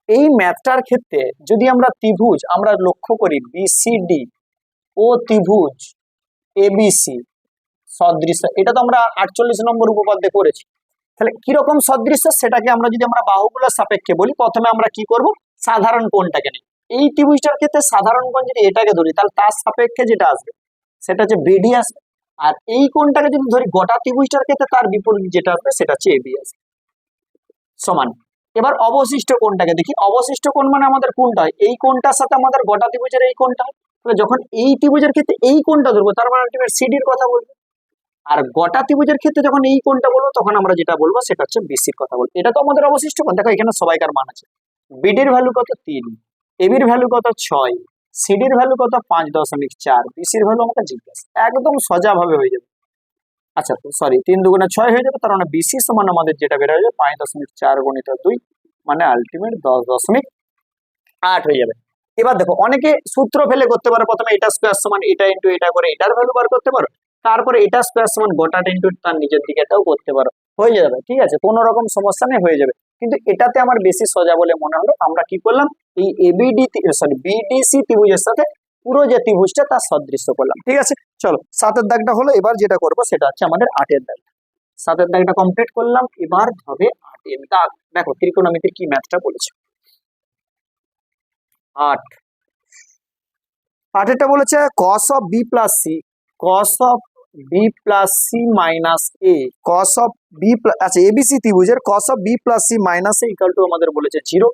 এই ম্যাথটার ক্ষেত্রে যদি আমরা ত্রিভুজ আমরা লক্ষ্য করি বিসিডি ও ত্রিভুজ এবিসি সদৃশ্য, এটা তো আমরা 48 নম্বর উপপাদ্যে করেছি। তাহলে কিরকম সদৃশ্য, সেটাকে আমরা যদি আমরা বাহুগুলোর সাপেক্ষে বলি, প্রথমে আমরা কি করব, সাধারণ কোণটাকে নিই। এই ত্রিভুজটার ক্ষেত্রে সাধারণ কোণ যদি এটাকে ধরি, তাহলে তার সাপেক্ষে যেটা আসবে সেটা হচ্ছে বিডি আসবে। আর এই কোণটাকে যদি ধরি গোটা ত্রিভুজটার ক্ষেত্রে, তার বিপরীত যেটা আসবে সেটা হচ্ছে এবি আসবে, সমান। এবার অবশিষ্ট কোণটাকে দেখি, অবশিষ্ট কোণ মানে আমাদের কোণটা হয় এই কোণটার সাথে আমাদের গোটা ত্রিভুজের এই কোণটা হয়। তাহলে যখন এই ত্রিভুজের ক্ষেত্রে এই কোণটা ধরবো, তার মানে আলটিমেট সিডির কথা বলবো। আর গোটা ত্রিভুজের ক্ষেত্রে যখন এই কোণটা বলবো, তখন আমরা যেটা বলবো সেটা হচ্ছে বিসির কথা বলবো। এটা তো আমাদের অবশিষ্ট কোণ। দেখো এখানে সবাইকার মান আছে, বিডির ভ্যালু কত 3, এবির ভ্যালু কত 6, সিডির ভ্যালু কত 5.4, বিসির ভ্যালু আমাকে জিজ্ঞাসা, একদম সোজা ভাবে হয়ে যাবে। আচ্ছা সরি, 3 দুগুণে 6 হয়ে যাবে, তার মানে বিসি সমান আমাদের যেটা বের হয়ে যাবে 5.4 গুণিত 2, মানে আলটিমেট 10.8 হয়ে যাবে। এবার দেখো, অনেকে সূত্র ফেলে করতে পারো, প্রথমে এটা স্কোয়ার সমান এটা ইন্টু এটা করে এটার ভ্যালু বার করতে পারো, তারপরে এটা স্কোয়ার সমান গোটাটা ইন্টু তার নিজের দিকে এটাও করতে পারো, হয়ে যাবে। ঠিক আছে, কোনো রকম সমস্যা নেই, হয়ে যাবে। কিন্তু এটাতে আমার বেশি সোজা বলে মনে হলো, আমরা কি করলাম, এই এবিডি সরি বিডিসি ত্রিভুজের সাথে পুরো যে ত্রিভুজটা তার সদৃশ্য করলাম। ঠিক আছে, চলো 7-এর দাগটা হলো। এবার যেটা করবো সেটা হচ্ছে আমাদের 8-এর দাগ। 7-এর দাগটা কমপ্লিট করলাম, এবার হবে 8-এর দাগ। দেখো ত্রিকোণমিতির কি ম্যাথটা বলেছে। 8-এরটা বলেছে cos of b plus c, cos of b plus c minus a, cos of b আচ্ছা এবিসি ত্রিভুজের cos of b plus c minus a equal to আমাদের বলেছে 0।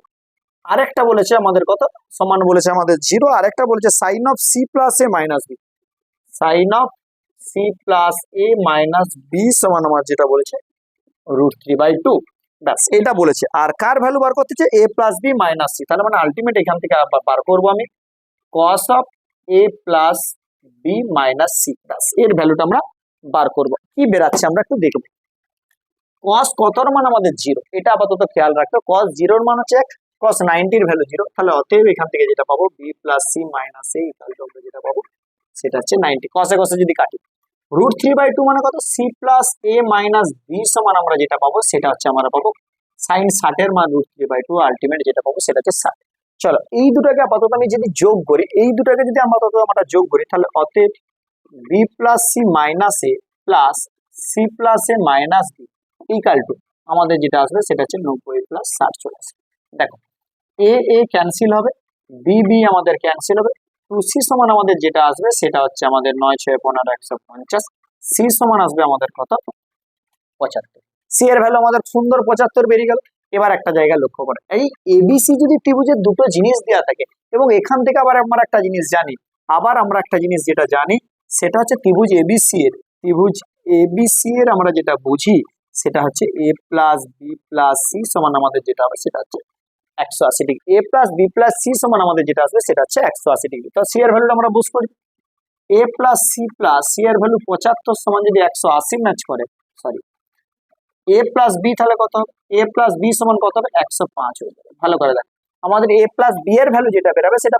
আরেকটা বলেছে আমাদের কত সমান বলেছে আমাদের 0। আরেকটা বলেছে sin of c plus a minus b, sin of c plus a minus b সমান আমার যেটা বলেছে √3/2, ব্যাস এটা বলেছে। আর কার ভ্যালু বার করতে চাই, a plus b minus c, তাহলে মানে আলটিমেট এখান থেকে বার করবো আমি cos of a plus b minus c, ব্যাস এর ভ্যালুটা আমরা বার করব। কি বেরাচ্ছে আমরা একটু দেখবো। cos কতর মান আমাদের 0, এটা আপাতত খেয়াল রাখতে। cos 0 এর মান হচ্ছে 1, cos 90 এর ভ্যালু 0, তাহলে অতএব এখান থেকে যেটা পাবো b plus c minus a equal to আমরা যেটা পাবো সেটা হচ্ছে 90। cos এ cos এ যদি কাটি, √3/2 মানে কত, c plus a minus b সমান আমরা যেটা পাবো সেটা হচ্ছে আমরা পাবো sin 60 এর মান √3/2, আলটিমেট যেটা পাবো সেটা হচ্ছে 60। চলো এই দুটাকে আপাতত আমি যদি যোগ করি, এই দুটাকে যদি আপাতত আমরা যোগ করি, তাহলে অতএব b plus c minus a plus c plus a minus b equal to আমাদের যেটা আসবে সেটা হচ্ছে 90 প্লাস 60 চলে আসবে। দেখো a a ক্যান্সেল হবে, b b আমাদের ক্যান্সেল হবে, 2c সমান আমাদের যেটা আসবে সেটা হচ্ছে আমাদের 9 6 15 150, c সমান আসবে আমাদের কত 75। c এর ভ্যালু আমাদের সুন্দর 75 বেরিয়ে গেল। এবার একটা জায়গা লক্ষ্য করে, এই এবিসি যদি ত্রিভুজের দুটো জিনিস দেওয়া থাকে, এবং এখান থেকে আবার আমরা একটা জিনিস জানি, যেটা জানি সেটা হচ্ছে ত্রিভুজ এবিসি এর আমরা যেটা বুঝি সেটা হচ্ছে a plus B plus C সমান আমাদের যেটা হবে সেটা হচ্ছে 180 degree. a plus B plus C সমান আমাদের যেটা আসবে সেটা হচ্ছে 180 ডিগ্রি। তো সি এর ভ্যালুটা আমরা বুঝ করি, a প্লাস সি এর ভ্যালু 75 সমান যদি 180 ম্যাচ করে, সরি a প্লাস বি তাহলে কত হবে, a প্লাস বি সমান কত হবে 105 হয়ে যাবে। ভালো করে দেখ, আমাদের a প্লাস বি এর ভ্যালু যেটা বেরোবে সেটা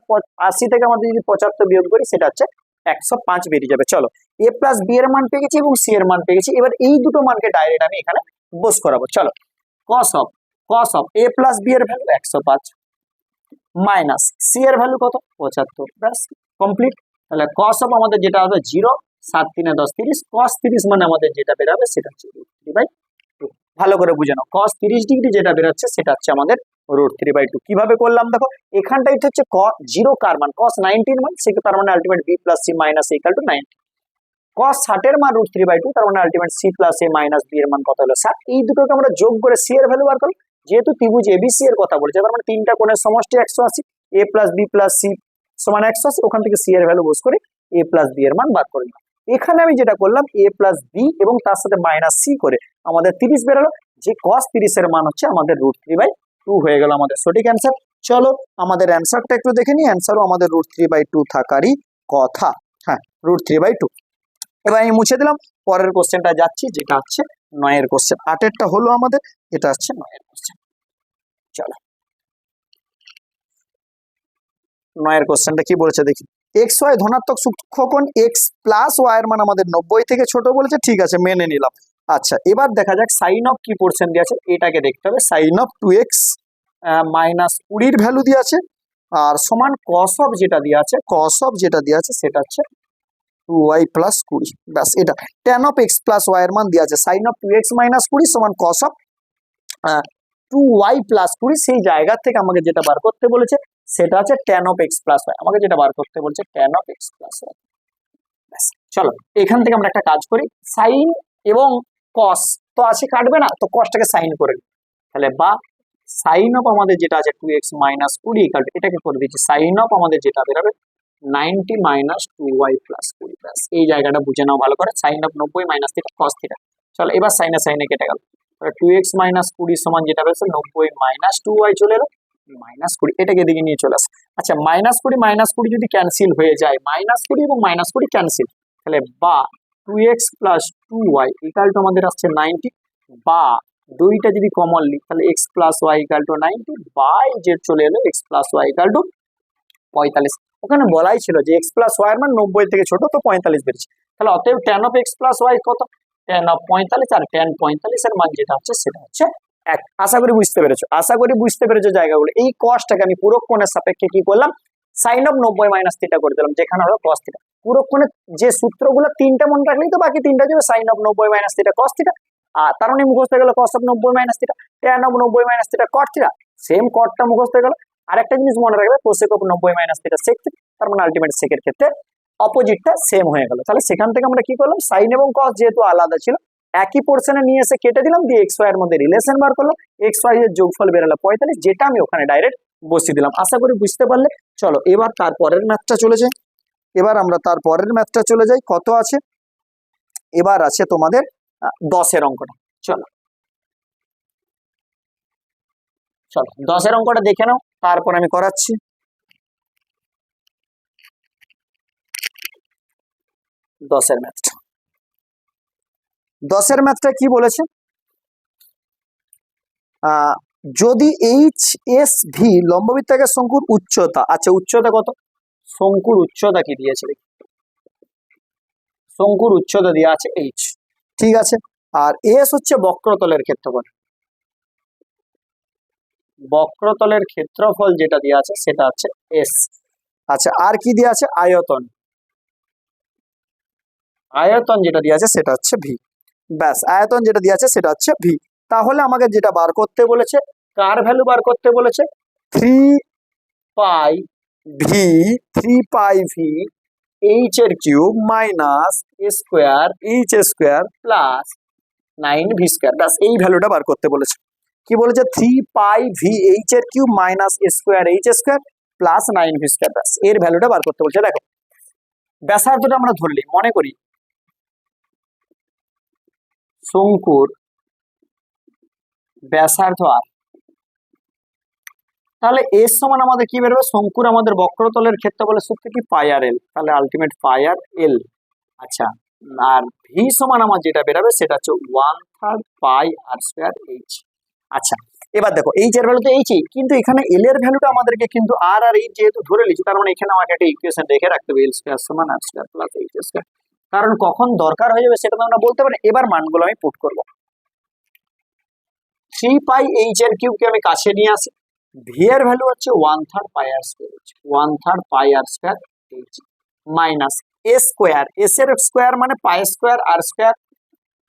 80 থেকে আমাদের যদি 75 বিয়োগ করি সেটা হচ্ছে 105 বেরিয়ে যাবে। চলো a প্লাস বি এর মান পেয়ে গেছি এবং সি এর মান পেয়ে গেছি। এবার এই দুটো মানকে ডাইরেক্ট আমি এখানে বস করাবো। চলো cos of a plus B এর ভ্যালু 105 মাইনাস সি এর ভ্যালু কত 75, ব্যাস কমপ্লিট। তাহলে cos of আমাদের যেটা হবে 0, 7 3 10 30, cos 30 মানে আমাদের যেটা বেরোবে সেটা হচ্ছে √3/2। ভালো করে বুঝে নাও, cos 30 ডিগ্রি যেটা বেরোচ্ছে সেটা হচ্ছে আমাদের √3/2। কিভাবে করলাম দেখো, এখানটাই হচ্ছে 0 কার মান cos 90 এর মান, সেটা তার মানে ultimate b plus C minus equal to 90। cos 60 এর মান √3/2, তার মানে ultimate c plus a minus b এর মান কত হলো 60। এই দুটোকে আমরা যোগ করে c এর ভ্যালু বার করলাম। যেহেতু ত্রিভুজ ABC এর কথা বলছে, তার মানে তিনটা কোণের সমষ্টি 180, a plus b plus c সমান 180, ওখান থেকে c এর ভ্যালু বস করে a প্লাস b এর মান বার করে নিলাম। এখানে আমি যেটা করলাম a প্লাস b এবং তার সাথে মাইনাস c করে আমাদের 30 বেরোলো, যে cos 30 এর মান হচ্ছে আমাদের √3/2 হয়ে গেল আমাদের সঠিক অ্যান্সার। চলো আমাদের অ্যান্সারটা একটু দেখে নিই। অ্যান্সারও আমাদের √3/2 থাকারই কথা। হ্যাঁ, √3/2। এবার আমি মুছে দিলাম। পরের কোশ্চেনটা যাচ্ছি, যেটা হচ্ছে 9 এর কোশ্চেন। 8 এরটা হলো আমাদের, এটা হচ্ছে 9 এর কোশ্চেন। চলো 9 এর কোশ্চেনটা কি বলেছে দেখি। এক্স ওয়াই ধনাত্মক সূক্ষ্মকোণ এক্স প্লাস ওয়াই এর মান আমাদের 90 থেকে ছোট বলেছে, ঠিক আছে মেনে নিলাম। আচ্ছা, এবার দেখা যাক সাইন অফ কি পোর্শন দিয়ে আছে, এটাকে দেখতে হবে। সাইন অফ 2x মাইনাস 20 এর ভ্যালু দিয়ে আছে, আর সমান কস অফ যেটা দিয়ে আছে, কস অফ যেটা দিয়ে আছে সেটা হচ্ছে 2y প্লাস 20। ব্যাস, এটা tan of x plus y এর মান দিয়ে আছে সাইন অফ 2x মাইনাস 20 সমান কস অফ 2y প্লাস 20। সেই জায়গা থেকে আমাকে যেটা বার করতে বলেছে সেটা হচ্ছে tan of x plus y, আমাকে যেটা বার করতে বলছে tan of x plus y। ব্যাস, চলো এখান থেকে আমরা একটা কাজ করি। সাইন এবং কস তো আছে, কাটবে না, তো কসটাকে সাইন করে নিই। তাহলে বা সাইন অফ আমাদের যেটা আছে 2x মাইনাস 20 এটাকে করে দিচ্ছি সাইন অফ আমাদের যেটা বেরোবে 90 মাইনাস 2y প্লাস 20। ব্যাস, এই জায়গাটা বুঝে নাও ভালো করে। Sine of 90 minus theta cos theta. চলো এবার সাইনে সাইনে কেটে গেল, 2x মাইনাস 20 সমান যেটা বেরোচ্ছে 90 মাইনাস 2y চলে এলো মাইনাস 20, এটাকে এদিকে নিয়ে চলে আসে। আচ্ছা, মাইনাস 20 যদি ক্যান্সেল হয়ে যায়, মাইনাস 20 এবং মাইনাস 20 ক্যান্সেল, তাহলে বা 2x plus 2y equal to আমাদের আসছে 90, বা দুইটা যদি কমন লিখ তাহলে x plus Y equal to 90, by যে চলে এলো x plus Y equal to 45। ওখানে বলাই ছিল যে x প্লাস ওয়াই এর মান 90 থেকে ছোট, তো 45 বেরিয়েছে। তাহলে অতএব tan of x plus Y কত, tan অফ 45, আর tan 45 এর মান যেটা হচ্ছে সেটা হচ্ছে 1। আশা করি বুঝতে পেরেছো, আশা করি বুঝতে পেরেছো জায়গাগুলো। এই কসটাকে আমি পুরো কোণের সাপেক্ষে কি করলাম, সাইন অফ 90 মাইনাস থিটা করে দিলাম, যেখানে হলো কস থিটা। পুরো কোণের যে সূত্রগুলো তিনটা মনে রাখলেই তো বাকি তিনটা যাবে, sine of 90 minus theta cos theta, আর তার মানে মুখস্থ হয়ে গেল cos of 90 minus theta, tan of 90 minus theta cot theta, same কটটা মুখস্থ হয়ে গেল। আরেকটা জিনিস মনে রাখবে, cosec of 90 minus theta sec theta, তার মানে আলটিমেট সেকের ক্ষেত্রে অপোজিটটা সেম হয়ে গেল। তাহলে সেখান থেকে আমরা কি করলাম, সাইন এবং কস যেহেতু আলাদা ছিল, একই পোর্শনে নিয়ে এসে কেটে দিলাম, দিয়ে এক্স ওয়াই এর মধ্যে রিলেশন বার করলো, এক্স ওয়াই এর যোগফল বেরোলো 45, যেটা আমি ওখানে ডাইরেক্ট বসিয়ে দিলাম। আশা করি বুঝতে পারলে। চলো এবার তারপরের ম্যাথটা চলে যাই। এবার আমরা তারপরের ম্যাথটা চলে যাই। কত আছে, এবার আছে তোমাদের 10 এর অঙ্কটা। চলো চলো 10 এর অঙ্কটা দেখে নাও, তারপর আমি করাচ্ছি। 10 এর ম্যাথটা, 10 এর ম্যাথটা কি বলেছে, যদি এইচ এস ভি লম্ববৃত্তাকার শঙ্কুর উচ্চতা, আচ্ছা উচ্চতা কত, শঙ্কুর উচ্চতা কি দিয়েছে, শঙ্কুর উচ্চতা দেওয়া আছে এইচ, ঠিক আছে। আর এস হচ্ছে বক্রতলের ক্ষেত্রফল, বক্রতলের ক্ষেত্রফল যেটা দেওয়া আছে সেটা হচ্ছে এস। আচ্ছা, আর কি দেওয়া আছে, আয়তন, আয়তন যেটা দেওয়া আছে সেটা হচ্ছে ভি। ব্যাস, আয়তন যেটা দেওয়া আছে সেটা হচ্ছে ভি। তাহলে আমাকে যেটা বার করতে বলেছে, কার ভ্যালু বার করতে বলেছে, 3 পাই ভি, 3 পাই ভি এইচ এর cube minus square H square plus 9 V square. ব্যাস, এই ভ্যালুটা বার করতে বলেছে। কি বলেছে, 3 পাই ভি এইচ এর cube minus square H square plus 9 V square. ব্যাস, এর ভ্যালুটা বার করতে বলছে। দেখো ব্যাসার্ধটা আমরা ধরলি, মনে করি শঙ্কুর ব্যাসার্ধ আর, তাহলে এস সমান আমাদের কি বেরোবে, শঙ্কুর আমাদের বক্রতলের ক্ষেত্রফলের সূত্র কি, পাই আর এল, তাহলে আলটিমেট পাই আর এল। আচ্ছা, আর ভি সমান আমার যেটা বেরোবে সেটা হচ্ছে 1/3 পাই আর স্কোয়ার এইচ। আচ্ছা, এবার দেখো এইচ এর ভ্যালু তো এইচই, কিন্তু এখানে এল এর ভ্যালুটা আমাদেরকে কিন্তু আর আর এইচ যেহেতু ধরে লিখছি, তার মানে এখানে আমাকে একটা ইকুয়েশন রেখে রাখতে হবে, এল স্কোয়ার সমান আর স্কোয়ার প্লাস এইচ স্কোয়ার, কারণ কখন দরকার হয়ে যাবে সেটা তো আমরা বলতে পারি। এবার মানগুলো আমি পুট করবো। 3 পাই এইচ এর কিউব কে আমি কাছে নিয়ে আসি, ভি এর ভ্যালু হচ্ছে 1/3 পাই আর স্কোয়ার, 1/3 পাই আর স্কোয়ার এইচ মাইনাস এ স্কোয়ার, এস এর স্কোয়ার মানে পাই স্কোয়ার আর স্কোয়ার,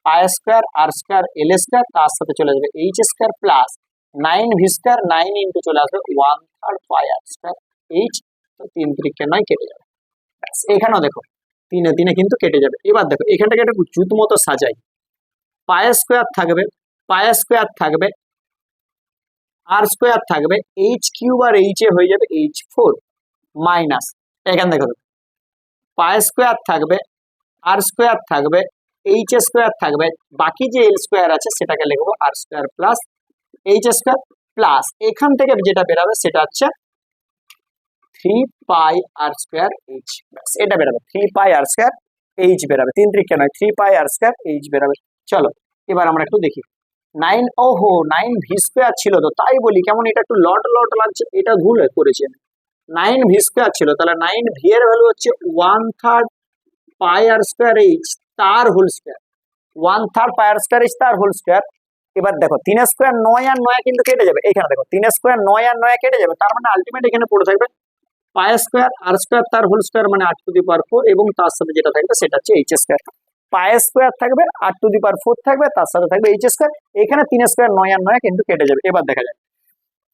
পাই স্কোয়ার আর স্কোয়ার এল স্কোয়ার, তার সাথে চলে যাবে H square plus 9 V square, 9 into চলে আসবে 1/3 পাই আর স্কোয়ার এইচ, তো 3 × 9 কেটে যাবে। এখানেও দেখো তিনে তিনে কিন্তু কেটে যাবে। এবার দেখো এখানটাকে একটা জুত মতো সাজাই, পাই স্কোয়ার থাকবে, পাই স্কোয়ার থাকবে, আর স্কোয়ার থাকবে, এইচ কিউব আর এইচ এ হয়ে যাবে H4 মাইনাস, এখানে দেখো পাই স্কোয়ার থাকবে, আর স্কোয়ার থাকবে, এইচ স্কোয়ার থাকবে, বাকি যে এল স্কোয়ার আছে সেটাকে লিখবো r square plus h square plus এখান থেকে যেটা বেরাবে সেটা হচ্ছে 3 পাই আর স্কোয়ার এইচ, এটা বেরাবে 3 পাই আর স্কোয়ার এইচ বেরাবে, 3 3 কেন 3 পাই আর স্কোয়ার এইচ বেরাবে। চলো এবার আমরা একটু দেখি 9, ওহো 9 ভি স্কোয়ার ছিল তো, তাই বলি কেমন এটা একটু লট লট লাগছে, এটা ভুল করেছি আমি। 9 ভি স্কোয়ার ছিল, তাহলে 9 ভি এর ভ্যালু হচ্ছে 1/3 পাই আর স্কোয়ার এইচ তার হোল স্কোয়ার, 1/3 পাই আর স্কোয়ার এইচ তার হোল স্কোয়ার। এবার দেখো 3 স্কোয়ার 9 আর 9 কিন্তু কেটে যাবে, এখানে দেখো 3 স্কোয়ার 9 আর 9 কেটে যাবে, তার মানে আলটিমেট এখানে পড়ে থাকবে পাই স্কোয়ার আর স্কোয়ার তার হোল স্কোয়ার মানে 8^4 এবং তার সাথে যেটা থাকবে সেটা হচ্ছে এইচ স্কোয়ার। পাই স্কোয়ার থাকবে 8^4 থাকবে, তার সাথে থাকবে এইচ স্কোয়ার, এখানে 3 স্কোয়ার 9 আর 9 কিন্তু কেটে যাবে। এবার দেখা যাক,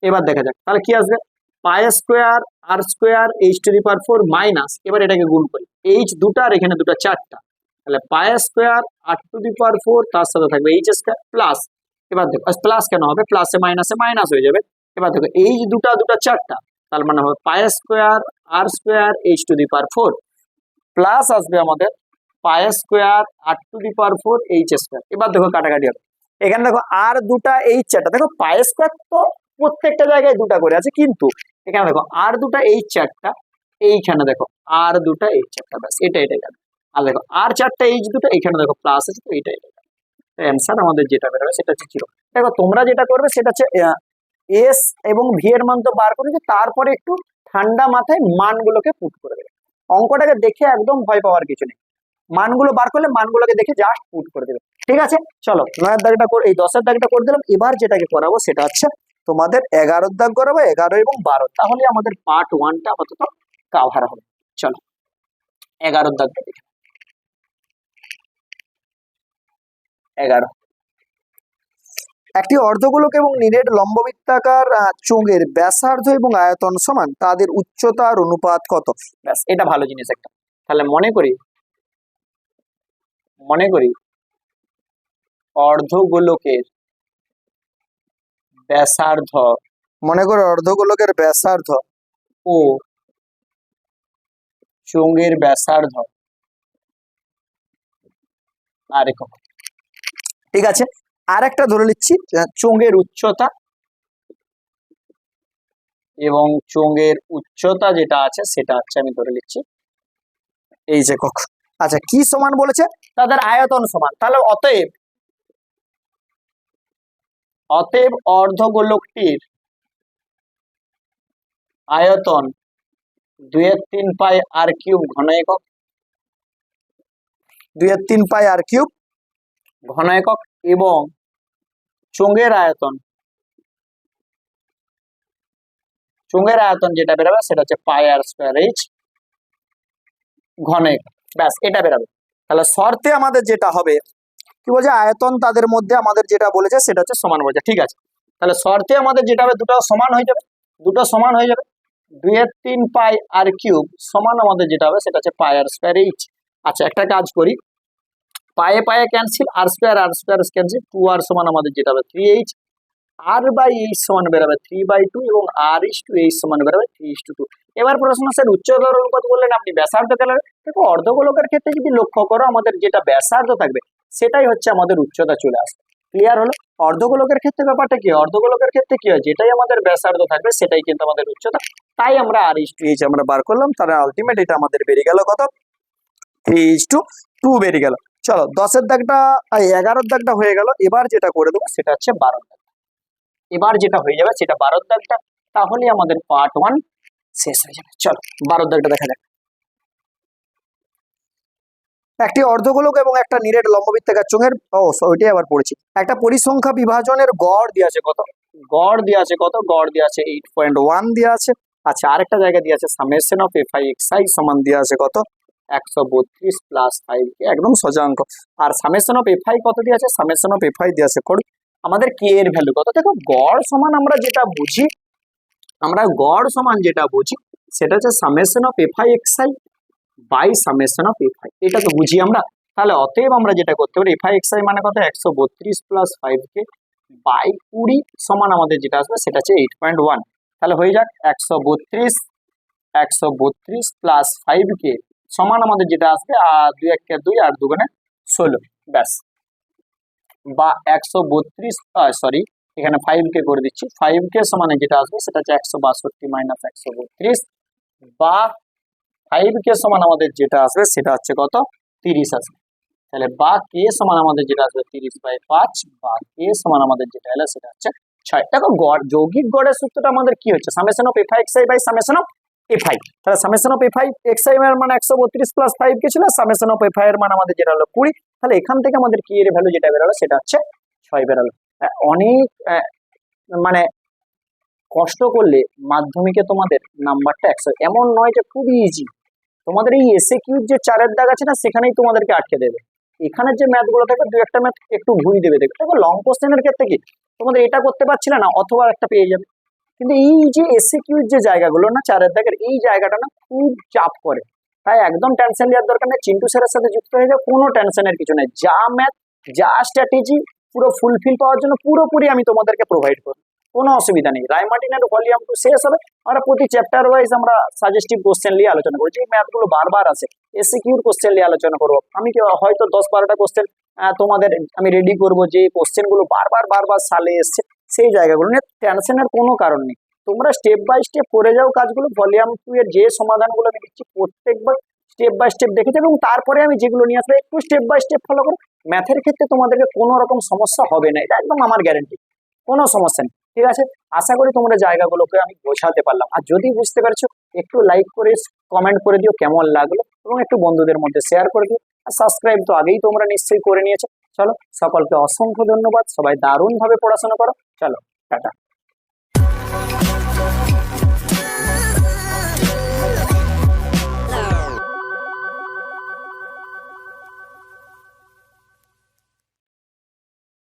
এবার দেখা যাক তাহলে কি আসবে, পাই স্কোয়ার আর স্কোয়ার H⁴ মাইনাস, এবার এটাকে গুণ করি, এইচ দুটা আর এখানে দুটা চারটা, তাহলে পাই স্কোয়ার 8^4 তার সাথে থাকবে এইচ স্কোয়ার প্লাস, এবার দেখো প্লাস কেন হবে, প্লাসে মাইনাসে মাইনাস হয়ে যাবে। এবার দেখো এইচ দুটা দুটা চারটা, তার মানে হবে পাই স্কোয়ার আর স্কোয়ার H⁴ প্লাস আসবে আমাদের পাই স্কোয়ার 8^4 এইচ স্কোয়ার। এবার দেখো কাটাকাটি হবে, এখানে দেখো আর দুটা এইচ চারটা, দেখো পাই স্কোয়ার তো প্রত্যেকটা জায়গায় দুটা করে আছে, কিন্তু এখানে দেখো আর দুটা এইচ চারটা, এইখানে দেখো আর দুটা এইচ চারটা, ব্যাস এটাই যাবে। আর দেখো আর চারটা এইচ দুটো, এখানে দেখো প্লাস আছে, তো এটাই যাবে। অ্যান্সার আমাদের যেটা বেরোবে সেটা হচ্ছে 0। দেখো তোমরা যেটা করবে সেটা হচ্ছে এস এবং ভি এর মান তো বার করে তারপরে একটু ঠান্ডা মাথায় মানগুলোকে পুট করে দেবে, অঙ্কটাকে দেখে একদম ভয় পাওয়ার কিছু নেই, মানগুলো বার করলে মানগুলোকে দেখে জাস্ট পুট করে দেবে। ঠিক আছে, চলো 9 এর দাগটা করে এই 10 এর দাগটা করে দিলাম। এবার যেটাকে করাবো সেটা হচ্ছে তোমাদের 11 এর দাগ করাবো, 11 এবং 12, তাহলে আমাদের পার্ট 1টা আপাতত কভার হবে। চলো 11 এর দাগটা দেখি, 11 একটি অর্ধগোলক এবং নিরেট লম্ববৃত্তাকার চোঙের ব্যাসার্ধ এবং আয়তন সমান, তাদের উচ্চতার অনুপাত কত? ব্যাস এটা ভালো জিনিস একটা, তাহলে মনে করি অর্ধগোলকের ব্যাসার্ধ, মনে করো অর্ধগোলকের ব্যাসার্ধ ও চোঙের ব্যাসার্ধ আর একক। ঠিক আছে, আর একটা ধরে নিচ্ছি চোঙের উচ্চতা, এবং চোঙের উচ্চতা যেটা আছে সেটা হচ্ছে আমি ধরে নিচ্ছি এই যে একক। আচ্ছা কি সমান বলেছে, তাদের আয়তন সমান, তাহলে অতএব অর্ধগোলকটির আয়তন 2/3 পাই আর কিউব ঘন একক, 2/3 পাই আর কিউব ঘন একক, এবং চোঙের আয়তন যেটা বেরোবে সেটা হচ্ছে পাই আর স্কোয়ার এইচ ঘন একক, ব্যাস এটা বেরোবে। তাহলে শর্তে আমাদের যেটা হবে কি বলছে, আয়তন তাদের মধ্যে আমাদের যেটা বলেছে সেটা হচ্ছে সমান বলেছে। ঠিক আছে, তাহলে শর্তে আমাদের যেটা হবে দুটো সমান হয়ে যাবে, 2/3 পাই আর কিউব সমান আমাদের যেটা হবে সেটা হচ্ছে পাই আর স্কোয়ার এইচ। আচ্ছা একটা কাজ করি, পায়ে পায়ে ক্যান্সেল, আর স্কোয়ার ক্যান্সেল, 2r সমান আমাদের যেটা হবে 3h, আর বাই এইচ সমান বেরোবে 3/2 এবং r/h সমান বেরোবে 3:2। এবার প্রশ্ন স্যার উচ্চতার অনুপাত বললেন আপনি ব্যাসার্ধ কেন, দেখো অর্ধগোলকের ক্ষেত্রে যদি লক্ষ্য করো আমাদের যেটা ব্যাসার্ধ থাকবে সেটাই হচ্ছে আমাদের উচ্চতা চলে আসবে। ক্লিয়ার হলো, অর্ধগোলকের ক্ষেত্রে ব্যাপারটা কি, অর্ধগোলকের ক্ষেত্রে কি হয়, যেটাই আমাদের ব্যাসার্ধ থাকবে সেটাই কিন্তু আমাদের উচ্চতা, তাই আমরা r/h আমরা বার করলাম, তাহলে আলটিমেট এটা আমাদের বেরিয়ে গেল কত, 3:2 বেরিয়ে গেল। চলো 10 এর দাগটা 11 এর দাগটা হয়ে গেল, এবার যেটা করে দেবো সেটা হচ্ছে 12 এর দাগ, এবার যেটা হয়ে যাবে সেটা 12 এর দাগটা, তাহলে আমাদের পার্ট 1 শেষ হয়ে যাবে। চলো 12 এর দাগটা দেখা যাক, একটি অর্ধগোলক এবং একটা নিরেট লম্ববৃত্তাকার চোঙের ওইটাই আবার পড়েছি, একটা পরিসংখ্যা বিভাজনের গড় দিয়ে আছে কত, গড় দিয়ে আছে 8.1 দিয়ে আছে। আচ্ছা আরেকটা জায়গা দিয়ে আছে সামেশন অফ fi(xi) সমান দিয়ে আছে কত 132 প্লাস 5, একদম সোজা অঙ্ক। আর সামেশন অফ fi কত দিয়ে আছে, সামেশন অফ fi দিয়ে আছে করি আমাদের কে এর ভ্যালু কত। দেখো গড় সমান আমরা যেটা বুঝি সেটা হচ্ছে summation of fi(xi) by summation of F I. এটা তো বুঝি আমরা। তাহলে অতএব আমরা যেটা করতে পারি, এফ আই এক্স আই মানে কত, 132 প্লাস 5k বাই 20 সমান আমাদের যেটা আসবে সেটা হচ্ছে 8.1। তাহলে হয়ে যাক 132 প্লাস 5k সমান আমাদের যেটা আসবে, আর 2 1 2 আর 2 16, ব্যাস। বা 132, সরি এখানে 5k করে দিচ্ছি, 5k সমানে যেটা আসবে সেটা হচ্ছে 162 মাইনাস 132, বা 5k সমান আমাদের যেটা আসবে সেটা হচ্ছে কত, 30 আসবে। তাহলে বা কে সমান আমাদের যেটা আসবে 30/5, বা কে সমান আমাদের যেটা এলো সেটা হচ্ছে 6। দেখো গড়, যৌগিক গড়ের সূত্রটা আমাদের কি হচ্ছে, summation of F i x i by summation of F i. তাহলে summation of F i x i এর মানে 132 প্লাস 5k ছিল, সামেশন অফ এফ আই এর মানে আমাদের যেটা হলো 20। তাহলে এখান থেকে আমাদের কি এর ভ্যালু যেটা বেরোলো সেটা হচ্ছে 6 বেরোলো। অনেক মানে কষ্ট করলে মাধ্যমিকে তোমাদের নাম্বারটা 100, এমন নয় যে খুবই ইজি। তোমাদের এই এসএ কিউর যে 4 দাগ আছে না, সেখানেই তোমাদেরকে আটকে দেবে। এখানের যে ম্যাথ গুলো থাকে, 2 একটা ম্যাথ একটু ঘুরিয়ে দেবে। দেখো লং কোশ্চেনের ক্ষেত্রে কি তোমাদের এটা করতে পারছিলে না, অথবা একটা পেয়ে যাবে। কিন্তু এই যে এসএ কিউর যে জায়গাগুলো না, 4 দাগের এই জায়গাটা না খুব চাপ করে। তাই একদম টেনশন নেওয়ার দরকার নেই, চিন্টু স্যারের সাথে যুক্ত হয়ে যাও, কোনো টেনশনের কিছু নেই। যা ম্যাথ, যা স্ট্র্যাটেজি পুরো ফুলফিল পাওয়ার জন্য পুরোপুরি আমি তোমাদেরকে প্রোভাইড করব, কোনো অসুবিধা নেই। রায়মার্টিনের ভলিউম 2 শেষ হবে, আমরা প্রতি চ্যাপ্টার ওয়াইজ আমরা সাজেস্টিভ কোশ্চেন নিয়ে আলোচনা করছি। যে ম্যাথগুলো বারবার আসে এসসিকিউর কোশ্চেন নিয়ে আলোচনা করবো। আমি হয়তো 10-12টা কোশ্চেন তোমাদের আমি রেডি করব, যে কোশ্চেন গুলো বারবার সালে এসছে, সেই জায়গাগুলো নিয়ে টেনশনের কোনো কারণ নেই। তোমরা স্টেপ বাই স্টেপ করে যাও কাজগুলো। ভলিউম 2 এর যে সমাধানগুলো আমি দিচ্ছি প্রত্যেকবার স্টেপ বাই স্টেপ দেখে যাবে, এবং তারপরে আমি যেগুলো নিয়ে আসবো একটু স্টেপ বাই স্টেপ ফলো করো। ম্যাথের ক্ষেত্রে তোমাদেরকে কোনো রকম সমস্যা হবে না, এটা একদম আমার গ্যারেন্টি, কোনো সমস্যা নেই। ঠিক আছে, আশা করি তোমরা জায়গাগুলোকে আমি বোঝাতে পারলাম। আর যদি বুঝতে পারছো একটু লাইক করে কমেন্ট করে দিও কেমন লাগলো, এবং একটু বন্ধুদের মধ্যে শেয়ার করে দিও। আর সাবস্ক্রাইব তো আগেই তোমরা নিশ্চয়ই করে নিয়েছো। চলো, সকলকে অসংখ্য ধন্যবাদ, সবাই দারুণ ভাবে পড়াশোনা করো। চলো, টাটা।